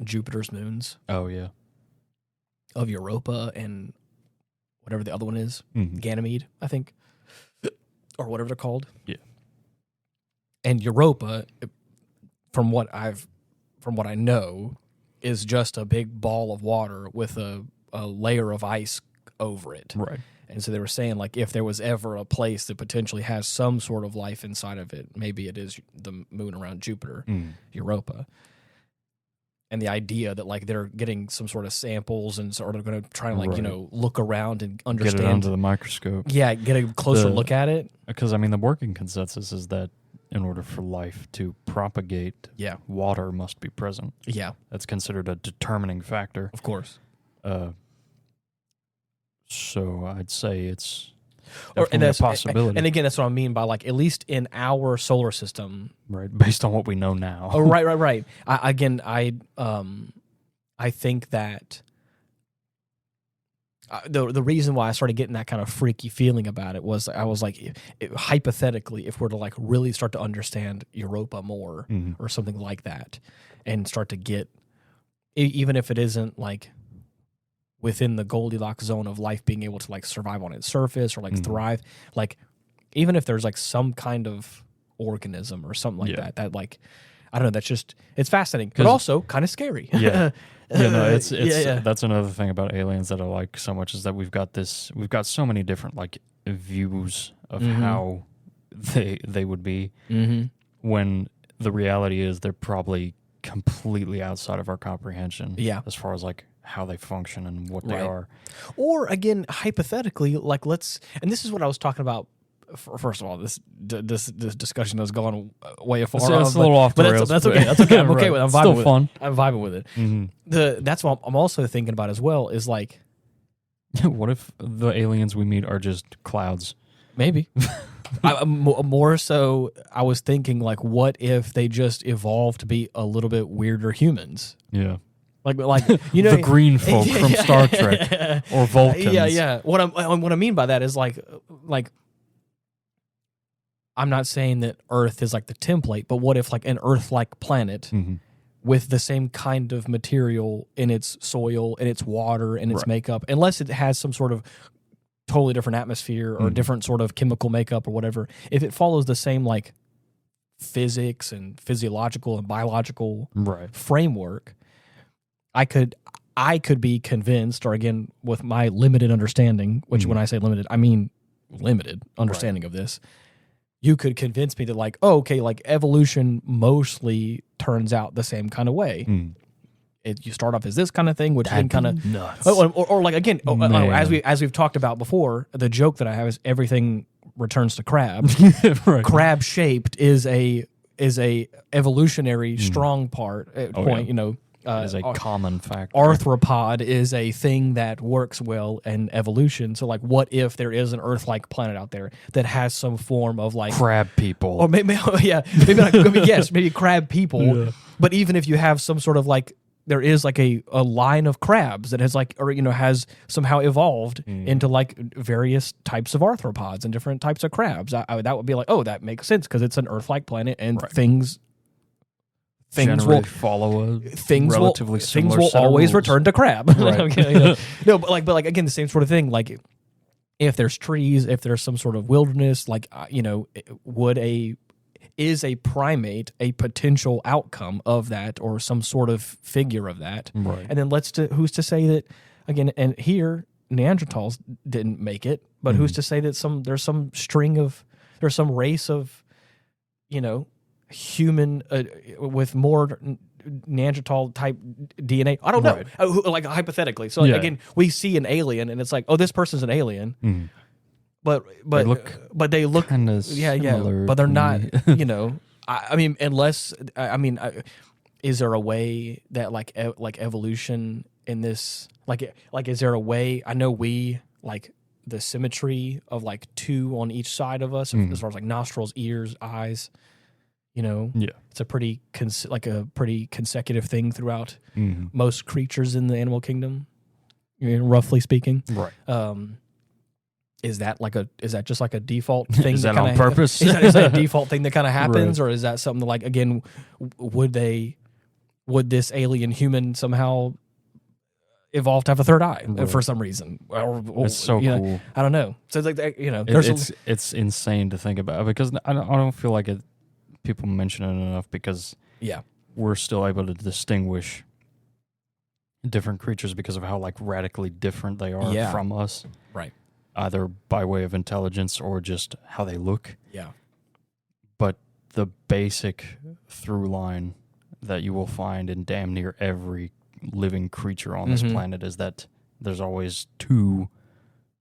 Jupiter's moons. Oh yeah, of Europa and whatever the other one is, Ganymede, I think, or whatever they're called. Yeah, and Europa, from what I know, is just a big ball of water with a layer of ice over it. Right. And so they were saying, like, if there was ever a place that potentially has some sort of life inside of it, maybe it is the moon around Jupiter, Europa. And the idea that, like, they're getting some sort of samples and sort of going to try and, like, look around and understand. Get it under the microscope. Yeah, get a closer look at it. Because, I mean, the working consensus is that in order for life to propagate, water must be present. Yeah. That's considered a determining factor. Of course. So I'd say it's definitely a possibility. And again, that's what I mean by, like, at least in our solar system. Right, based on what we know now. Oh, right. I think that the reason why I started getting that kind of freaky feeling about it was I was like, hypothetically, if we're to like really start to understand Europa more or something like that, and start to get, even if it isn't like within the Goldilocks zone of life being able to like survive on its surface or like thrive, like even if there's like some kind of organism or something like that like, I don't know, that's just, it's fascinating, but also kind of scary. Yeah. Yeah, no, it's that's another thing about aliens that I like so much, is that we've got so many different like views of how they would be, when the reality is they're probably completely outside of our comprehension. Yeah, as far as like how they function and what they are. Or again, hypothetically, like and this is what I was talking about. First of all, this discussion has gone way far. So it's a little off the rails. That's okay. That's okay. I'm okay with it. I'm vibing still with fun. it. I'm vibing with it. That's what I'm also thinking about as well, is like, what if the aliens we meet are just clouds? Maybe. More so, I was thinking, like, what if they just evolved to be a little bit weirder humans? Yeah. Like you know, the green folk from Star Trek or Vulcans. Yeah. What I mean by that is like I'm not saying that Earth is like the template, but what if like an Earth-like planet with the same kind of material in its soil, in its water, in its makeup, unless it has some sort of totally different atmosphere or different sort of chemical makeup or whatever, if it follows the same like physics and physiological and biological framework, I could be convinced, or again, with my limited understanding, which when I say limited, I mean limited understanding of this, you could convince me that like, oh, okay, like evolution mostly turns out the same kind of way. You start off as this kind of thing, which then kind of nuts. Or like again, as we've talked about before, the joke that I have is everything returns to crab. Crab shaped is a evolutionary strong point. You know. Is a common factor. Arthropod is a thing that works well in evolution. So, like, what if there is an Earth-like planet out there that has some form of like crab people, or maybe maybe crab people. Yeah. But even if you have some sort of like, there is like a line of crabs that has like, or you know, has somehow evolved into like various types of arthropods and different types of crabs. That would be like, oh, that makes sense because it's an Earth-like planet and things generally follow a relatively similar things will set of always rules. right. return to crab. Right. Okay, no, but like again, the same sort of thing. Like if there's trees, if there's some sort of wilderness, like is a primate a potential outcome of that or some sort of figure of that? Right. And then who's to say that again? And here Neanderthals didn't make it, but who's to say that there's some race of human with more Neanderthal type DNA. I don't know. Right. Like hypothetically. So again, we see an alien and it's like, oh, this person's an alien. But they look kind of but they're not. I mean, unless is there a way that like evolution in this like is there a way? I know we like the symmetry of like two on each side of us as far as like nostrils, ears, eyes. It's a pretty pretty consecutive thing throughout most creatures in the animal kingdom, roughly speaking. Right. Is that just like a default thing? Is that on purpose? Is that a default thing that kind of happens, right. Or is that something like again? Would this alien human somehow evolve to have a third eye for some reason? Or it's so cool. I don't know. So it's like it's insane to think about because I don't feel like people mention it enough because we're still able to distinguish different creatures because of how like radically different they are from us. Right. Either by way of intelligence or just how they look. Yeah. But the basic through line that you will find in damn near every living creature on this planet is that there's always two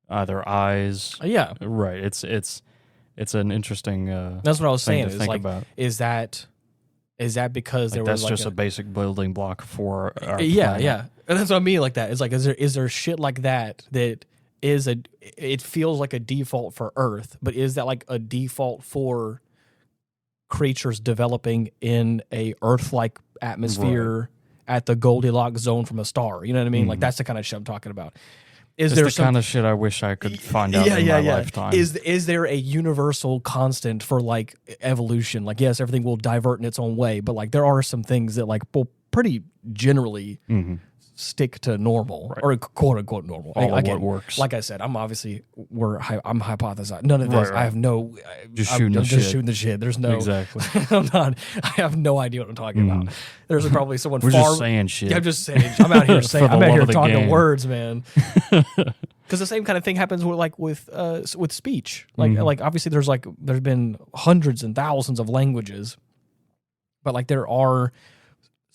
either eyes. Yeah. Right. It's an interesting that's what I was saying. Is like about. Is that because there was that's like just a basic building block for our planet. Yeah. And that's what I mean like that. It's like is there shit like that it feels like a default for Earth, but is that like a default for creatures developing in a Earth-like atmosphere at the Goldilocks zone from a star? You know what I mean? Like that's the kind of shit I'm talking about. Is there some kind of shit I wish I could find out in my lifetime? Is there a universal constant for like evolution? Like yes, everything will divert in its own way, but like there are some things that like will pretty generally stick to normal or quote unquote normal. All of what works. Like I said, I'm obviously I'm hypothesizing. None of this. Right. I have no. I'm just shooting the shit. There's no exactly. I have no idea what I'm talking about. There's probably someone. We're just saying shit. Yeah, I'm just saying. I'm out here saying. I'm out here talking game. words, man. Because the same kind of thing happens with speech. Like obviously there's been hundreds and thousands of languages, but like there are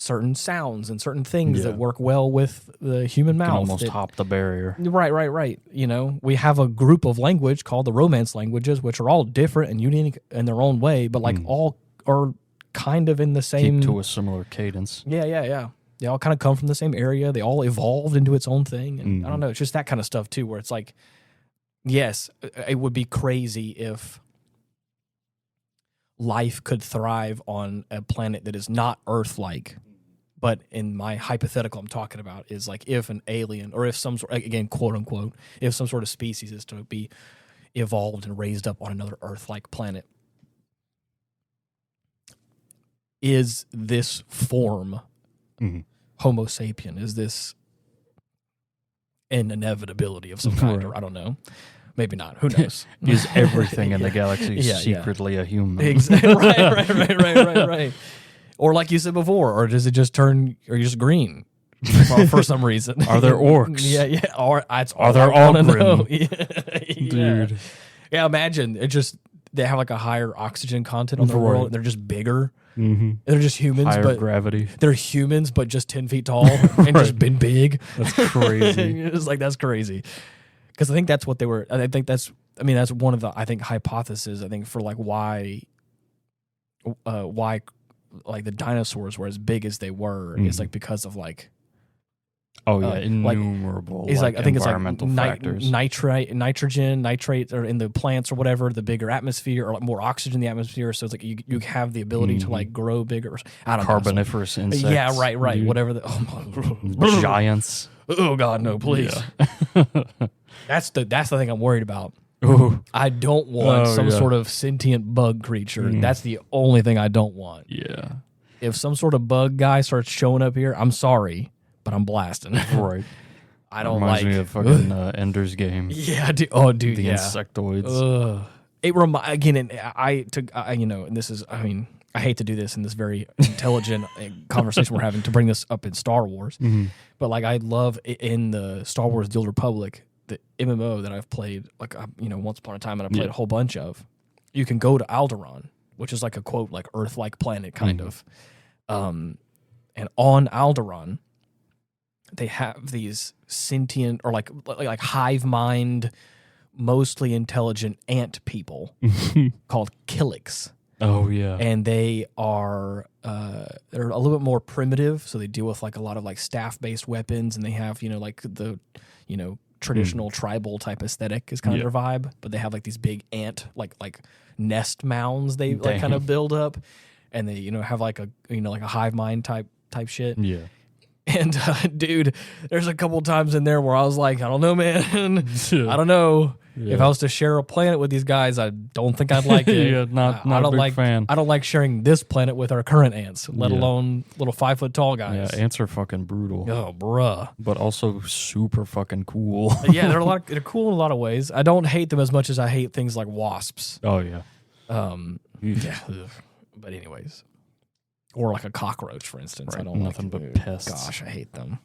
certain sounds and certain things that work well with the human mouth. Can almost hop the barrier. Right. We have a group of language called the Romance languages, which are all different and unique in their own way, but like all are kind of in the same... Keep to a similar cadence. Yeah. They all kind of come from the same area. They all evolved into its own thing. And I don't know, it's just that kind of stuff too, where it's like, yes, it would be crazy if life could thrive on a planet that is not Earth-like. But in my hypothetical I'm talking about is like if an alien or if some sort, again, quote unquote, if some sort of species is to be evolved and raised up on another Earth-like planet, is this form Homo sapien? Is this an inevitability of some kind? Or I don't know. Maybe not. Who knows? Is everything in the galaxy secretly a human? Exactly. Right. Or like you said before, or does it just turn, or you're just green for some reason? Are there orcs? Yeah. Or are there Ogren? Dude. Yeah, imagine they have like a higher oxygen content on their world. And they're just bigger. They're just humans, higher but gravity. They're humans, but just 10 feet tall and just been big. That's crazy. It's like that's crazy. Because I think that's what they were. I think that's one of the hypotheses. I think for like why like the dinosaurs were as big as they were is like because of like innumerable it's like I think environmental it's like factors. Nitrate or in the plants or whatever, the bigger atmosphere or like more oxygen in the atmosphere, so it's like you have the ability to like grow bigger. I don't Carboniferous know. insects. Yeah, right. Dude. Whatever giants. Oh God, no, please. Yeah. That's the thing I'm worried about. Ooh. I don't want some sort of sentient bug creature. That's the only thing I don't want. Yeah. if some sort of bug guy starts showing up here, I'm sorry, but I'm blasting. Right. I don't Reminds like me of fucking Ender's Game. Yeah, dude. Oh, dude, The yeah. insectoids. It again, and you know, and this is, I mean, I hate to do this in this very intelligent conversation we're having to bring this up in Star Wars, but like I love in the Star Wars: The Old Republic, the MMO that I've played, like once upon a time, and I played a whole bunch of. You can go to Alderaan, which is like a quote like Earth-like planet kind of, and on Alderaan, they have these sentient or like hive mind, mostly intelligent ant people called Killiks. Oh yeah, and they are they're a little bit more primitive, so they deal with like a lot of like staff-based weapons, and they have like the traditional tribal type aesthetic is kind of their vibe, but they have like these big ant like nest mounds they like kind of build up, and they have like a like a hive mind type shit. Yeah. And dude, there's a couple times in there where I was like, I don't know, man. I don't know. Yeah. If I was to share a planet with these guys, I don't think I'd like it. Yeah, not I don't a big like fan. I don't like sharing this planet with our current ants, let alone little 5 foot tall guys. Yeah, ants are fucking brutal. Oh, bruh. But also super fucking cool. Yeah, they're cool in a lot of ways. I don't hate them as much as I hate things like wasps. Oh yeah. Yeah. But anyways. Or like a cockroach, for instance. Right, I don't nothing like, but pests. Gosh, I hate them.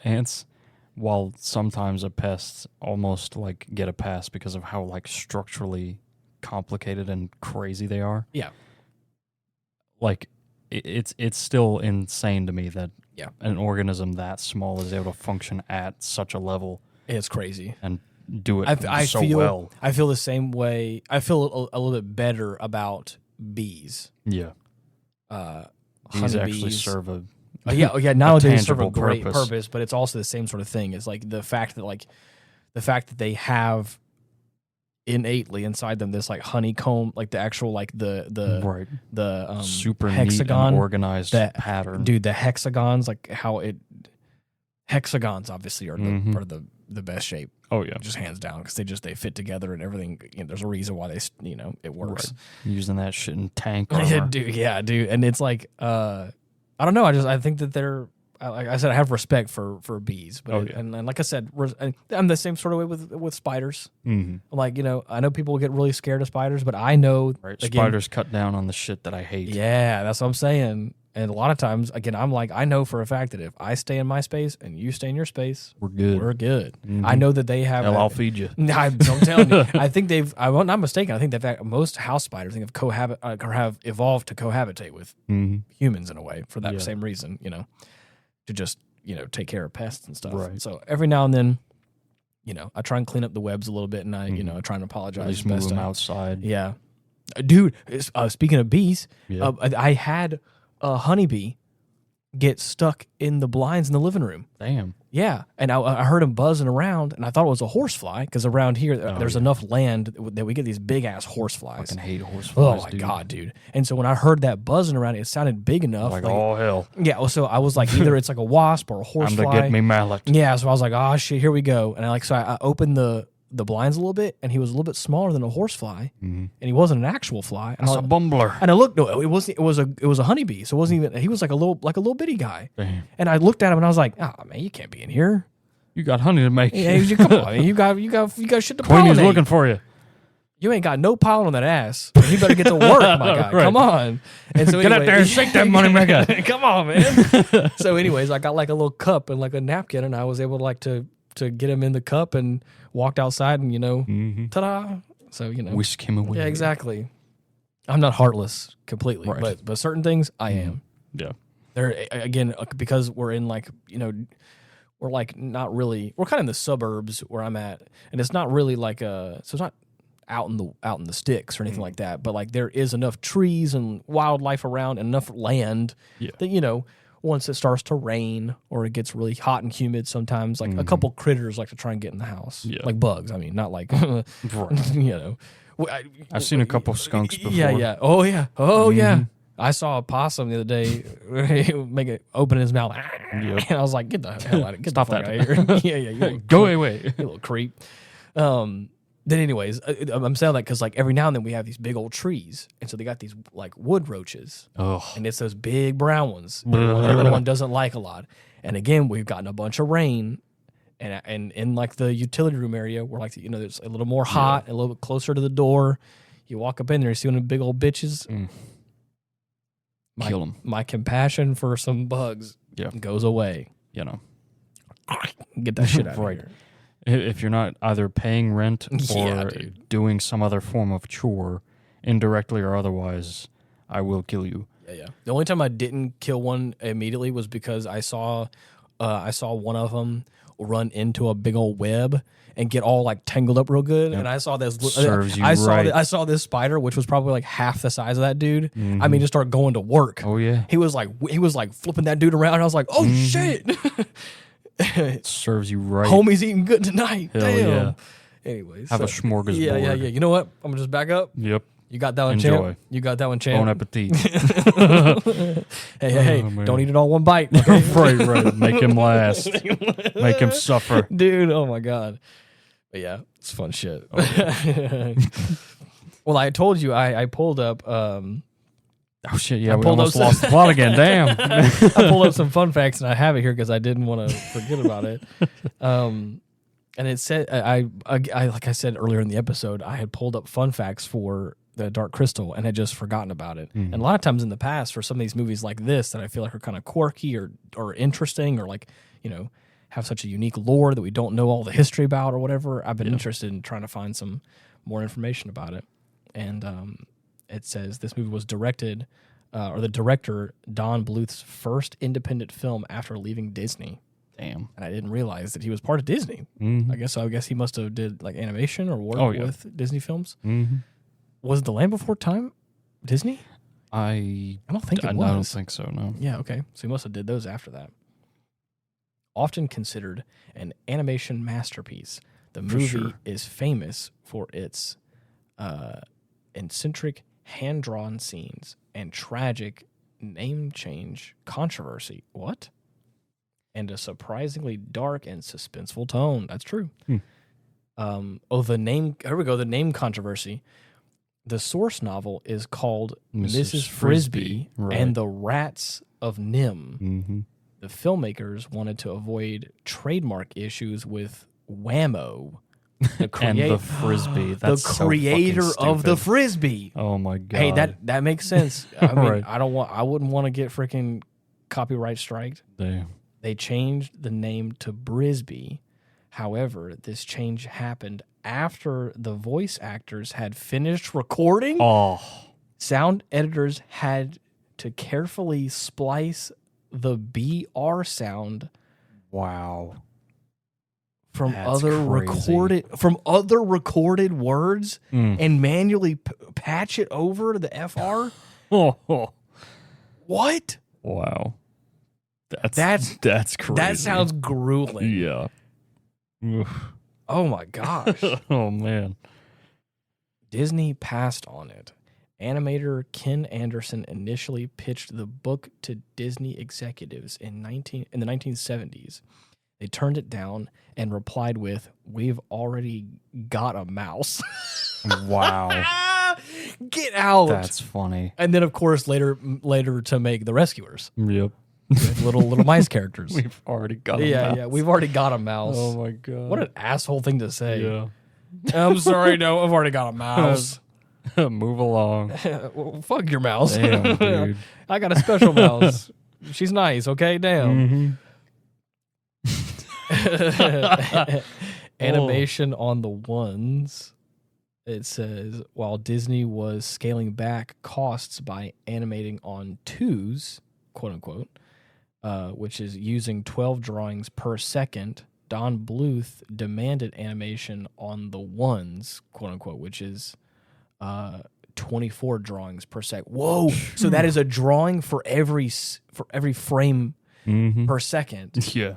Ants, while sometimes a pest, almost like get a pass because of how like structurally complicated and crazy they are. Yeah. Like it's still insane to me that an organism that small is able to function at such a level. It's crazy. And do it well. I feel the same way. I feel a little bit better about bees. Yeah. Bees actually serve a not only do they serve a great purpose, but it's also the same sort of thing. It's like the fact that they have innately inside them this like honeycomb, like the actual like the super hexagon neat and organized pattern. Dude, the hexagons, like how hexagons obviously are the best shape. Oh yeah, just hands down, because they fit together and everything. There's a reason why it works. Right. Using that shit in tank armor. dude, and it's like I don't know. I think that they're like I said, I have respect for bees, but and like I said, I'm the same sort of way with spiders. Mm-hmm. Like I know people get really scared of spiders, but I know spiders cut down on the shit that I hate. Yeah, that's what I'm saying. And a lot of times, again, I'm like, I know for a fact that if I stay in my space and you stay in your space, we're good. We're good. Mm-hmm. I know that they have. I'll feed you. I'm telling you. I think I'm not mistaken. I think that most house spiders have evolved to cohabitate with humans in a way for that same reason. To just take care of pests and stuff. Right. So every now and then, I try and clean up the webs a little bit, and I try and apologize. At least move them outside. Yeah, dude. Speaking of bees, I had a honeybee get stuck in the blinds in the living room. Damn. Yeah, and I heard him buzzing around, and I thought it was a horsefly, because around here there's enough land that we get these big ass horseflies. I fucking hate horseflies. Oh my god, dude! And so when I heard that buzzing around, it sounded big enough. Like oh hell. Yeah. Well, so I was like, either it's like a wasp or a horsefly. I'm to get me mallet. Yeah. So I was like, oh shit, here we go. And I opened the blinds a little bit, and he was a little bit smaller than a horsefly, and he wasn't an actual fly. And That's a bumbler. And I looked, no, it wasn't. It was a honeybee. So it wasn't even. He was like a little bitty guy. Damn. And I looked at him, and I was like, oh man, you can't be in here. You got honey to make. Yeah, come on, you got shit to pollinate. Queenie's looking for you. You ain't got no pollen on that ass. You better get to work, my guy. Right. Come on. And so get out there and shake that money maker. Come on, man. So anyways, I got like a little cup and like a napkin, and I was able to get him in the cup and walked outside, and ta-da. So whisk him away. Yeah, exactly. I'm not heartless completely, right. but certain things I am. Yeah. There again, because we're in like we're like not really. We're kind of in the suburbs where I'm at, and it's not really like so it's not out in the sticks or anything like that. But like there is enough trees and wildlife around, and enough land that once it starts to rain or it gets really hot and humid, sometimes like a couple critters like to try and get in the house, like bugs. I mean, not like I've seen a couple skunks before. Yeah. Oh yeah. I saw a possum the other day open his mouth, and I was like, "Get the hell out! Get Stop the fuck that! out of here!" Yeah, Go away, you little creep. Then, anyways, I'm saying that because like every now and then we have these big old trees, and so they got these like wood roaches, and it's those big brown ones. Everyone doesn't like a lot. And again, we've gotten a bunch of rain, and in like the utility room area, where like there's a little more hot, a little bit closer to the door. You walk up in there, you see one of the big old bitches. Kill them. My compassion for some bugs goes away. Get that shit out of here. If you're not either paying rent or doing some other form of chore, indirectly or otherwise, I will kill you. Yeah. The only time I didn't kill one immediately was because I saw one of them run into a big old web and get all like tangled up real good. And I saw this. I saw this spider, which was probably like half the size of that dude. I mean, just start going to work. Oh yeah. He was like flipping that dude around. And I was like, oh shit. It serves you right. Homie's eating good tonight. Hell damn. Yeah. Anyways, have a smorgasbord. Yeah. You know what? I'm gonna just back up. Yep. You got that one, Enjoy. champ. You got that one, champ. Bon appetit. Hey, don't eat it all one bite. Okay? right. Make him last. Make him suffer. Dude, oh my God. But yeah, it's fun shit. Okay. Well, I told you I pulled up... oh shit, yeah, we almost lost the plot again. Damn. I pulled up some fun facts, and I have it here because I didn't want to forget about it. And it said, I like I said earlier in the episode, I had pulled up fun facts for the Dark Crystal and had just forgotten about it. And a lot of times in the past, for some of these movies like this that I feel like are kind of quirky or interesting or like, have such a unique lore that we don't know all the history about or whatever, I've been interested in trying to find some more information about it. And it says this movie was directed, or the director, Don Bluth's first independent film after leaving Disney. Damn. And I didn't realize that he was part of Disney. I guess he must have did like animation or work with Disney films. Was it The Land Before Time Disney? I don't think it was. I don't think so, no. Yeah, okay. So he must have did those after that. Often considered an animation masterpiece, the movie is famous for its eccentric hand-drawn scenes and tragic name change controversy. What? And a surprisingly dark and suspenseful tone. That's true. The name. Here we go. The name controversy. The source novel is called Mrs. Frisbee and the Rats of NIMH. The filmmakers wanted to avoid trademark issues with Whammo, and the Frisbee. That's the creator of the Frisbee. Oh my God. Hey, that makes sense. I mean, I wouldn't want to get freaking copyright striked. Damn. They changed the name to Brisbee. However, this change happened after the voice actors had finished recording. Sound editors had to carefully splice the BR sound. Wow. From other recorded words and manually patch it over to the FR. What? Wow. That's crazy. That sounds grueling. Yeah. Oh my gosh. Oh man. Disney passed on it. Animator Ken Anderson initially pitched the book to Disney executives in the 1970s. They turned it down and replied with, "We've already got a mouse." Wow. Get out. That's funny. And then of course later to make The Rescuers. Yep. little mice characters. We've already got a mouse. Yeah, we've already got a mouse. Oh my God. What an asshole thing to say. Yeah. I'm sorry, no, I've already got a mouse. Move along. Well, fuck your mouse. Damn, dude. I got a special mouse. She's nice, okay? Damn. Animation on the ones. It says, while Disney was scaling back costs by animating on twos, quote unquote, which is using 12 drawings per second, Don Bluth demanded animation on the ones, quote unquote, which is 24 drawings per second. Whoa! So that is a drawing for every frame per second. Yeah,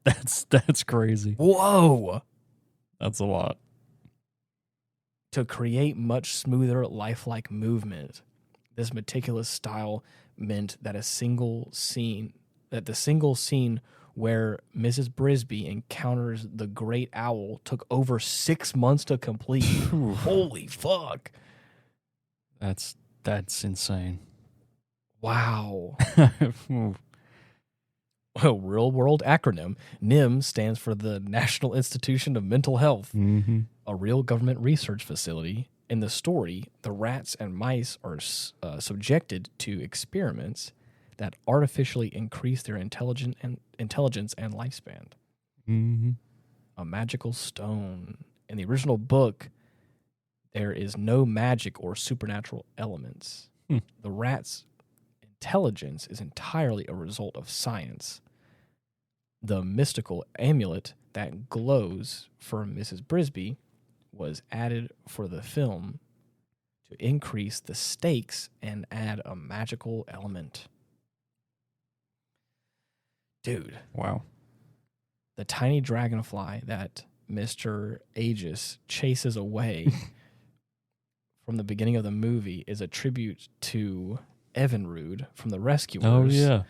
that's crazy. Whoa! That's a lot. To create much smoother, lifelike movement, this meticulous style meant that the single scene where Mrs. Brisby encounters the great owl took over 6 months to complete. Holy fuck. That's insane. Wow. Well, real world acronym. NIMH stands for the National Institution of Mental Health, a real government research facility. In the story, the rats and mice are subjected to experiments that artificially increase their intelligence and lifespan. A magical stone. In the original book, there is no magic or supernatural elements. The rat's intelligence is entirely a result of science. The mystical amulet that glows for Mrs. Brisby was added for the film to increase the stakes and add a magical element. Dude. Wow. The tiny dragonfly that Mr. Aegis chases away from the beginning of the movie is a tribute to Evinrude from The Rescuers. Oh, yeah.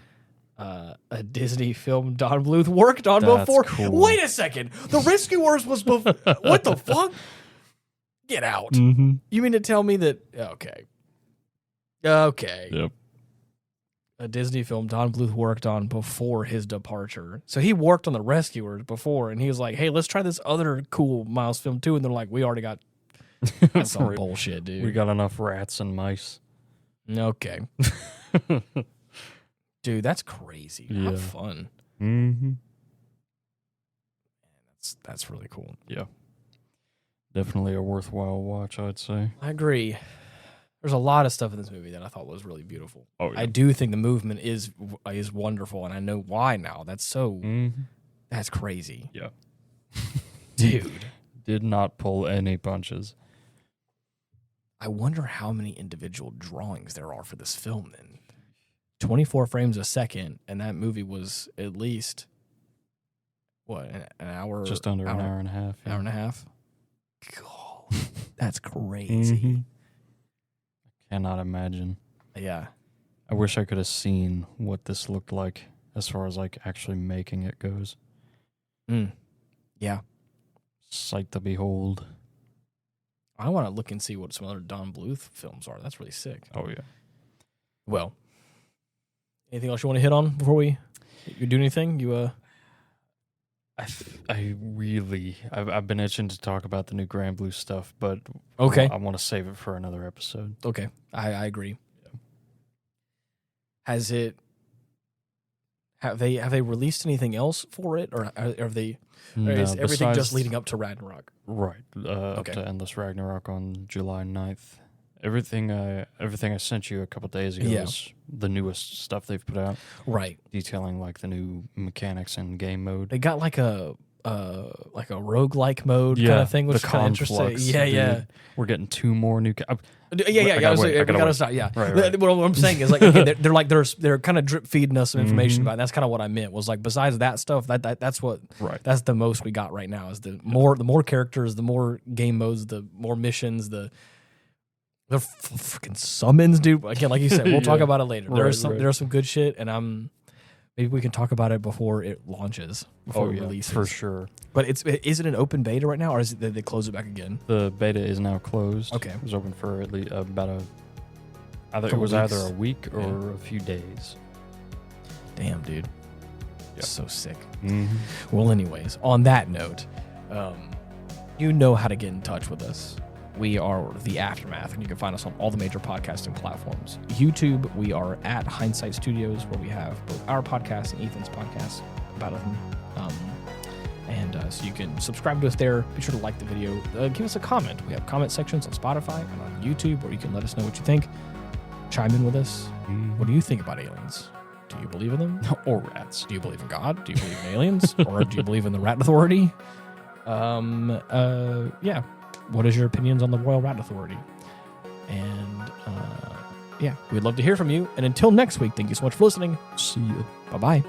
A Disney film Don Bluth worked on before. Cool. Wait a second. The Rescuers was before. What the fuck? Get out. You mean to tell me that... Okay. Yep. A Disney film Don Bluth worked on before his departure. So he worked on The Rescuers before, and he was like, hey, let's try this other cool Miles film too. And they're like, we already got... That's some bullshit, dude. We got enough rats and mice. Okay. Dude, that's crazy. Yeah. Have fun. That's really cool. Yeah. Definitely a worthwhile watch, I'd say. I agree. There's a lot of stuff in this movie that I thought was really beautiful. Oh, yeah. I do think the movement is wonderful, and I know why now. That's so... That's crazy. Yeah. Dude. Did not pull any punches. I wonder how many individual drawings there are for this film then. 24 frames a second, and that movie was at least, what, an hour? Just under an hour and a half. Hour and a half? God, that's crazy. I cannot imagine. Yeah. I wish I could have seen what this looked like as far as like actually making it goes. Yeah. Sight to behold. I want to look and see what some other Don Bluth films are. That's really sick. Oh, yeah. Well, anything else you want to hit on before you do anything? I've been itching to talk about the new Grand Blue stuff, but okay, I want to save it for another episode. Okay, I agree. Yeah. Have they released anything else for it, or have they? No, or is everything just leading up to Ragnarok? Right, up to Endless Ragnarok on July 9th. Everything I sent you a couple days ago is the newest stuff they've put out. Right. Detailing like the new mechanics and game mode. They got like a roguelike mode kind of thing, which is kind of interesting. Yeah. We're getting 2 more new we gotta stop. Yeah. Right. What I'm saying is like okay, they're kind of drip feeding us some information about it. That's kind of what I meant. Was like besides that stuff, that's that's the most we got right now is the more characters, the more game modes, the more missions, the freaking summons, dude. Again, like you said, we'll talk about it later. There's some good shit, and maybe we can talk about it before it launches, before it releases. For sure. But is it an open beta right now, or is it they close it back again? The beta is now closed. Okay. It was open for at least about either a week or a few days. Damn, dude. Yep. So sick. Well, anyways, on that note, you know how to get in touch with us. We are The Aftermath, and you can find us on all the major podcasting platforms. YouTube, we are at Hindsight Studios, where we have both our podcast and Ethan's podcast about them. So you can subscribe to us there. Be sure to like the video. Give us a comment. We have comment sections on Spotify and on YouTube, where you can let us know what you think. Chime in with us. What do you think about aliens? Do you believe in them? Or rats? Do you believe in God? Do you believe in aliens? Or do you believe in the Rat Authority? Yeah. What is your opinions on the Royal Rat Authority? And we'd love to hear from you. And until next week, thank you so much for listening. See you. Bye-bye.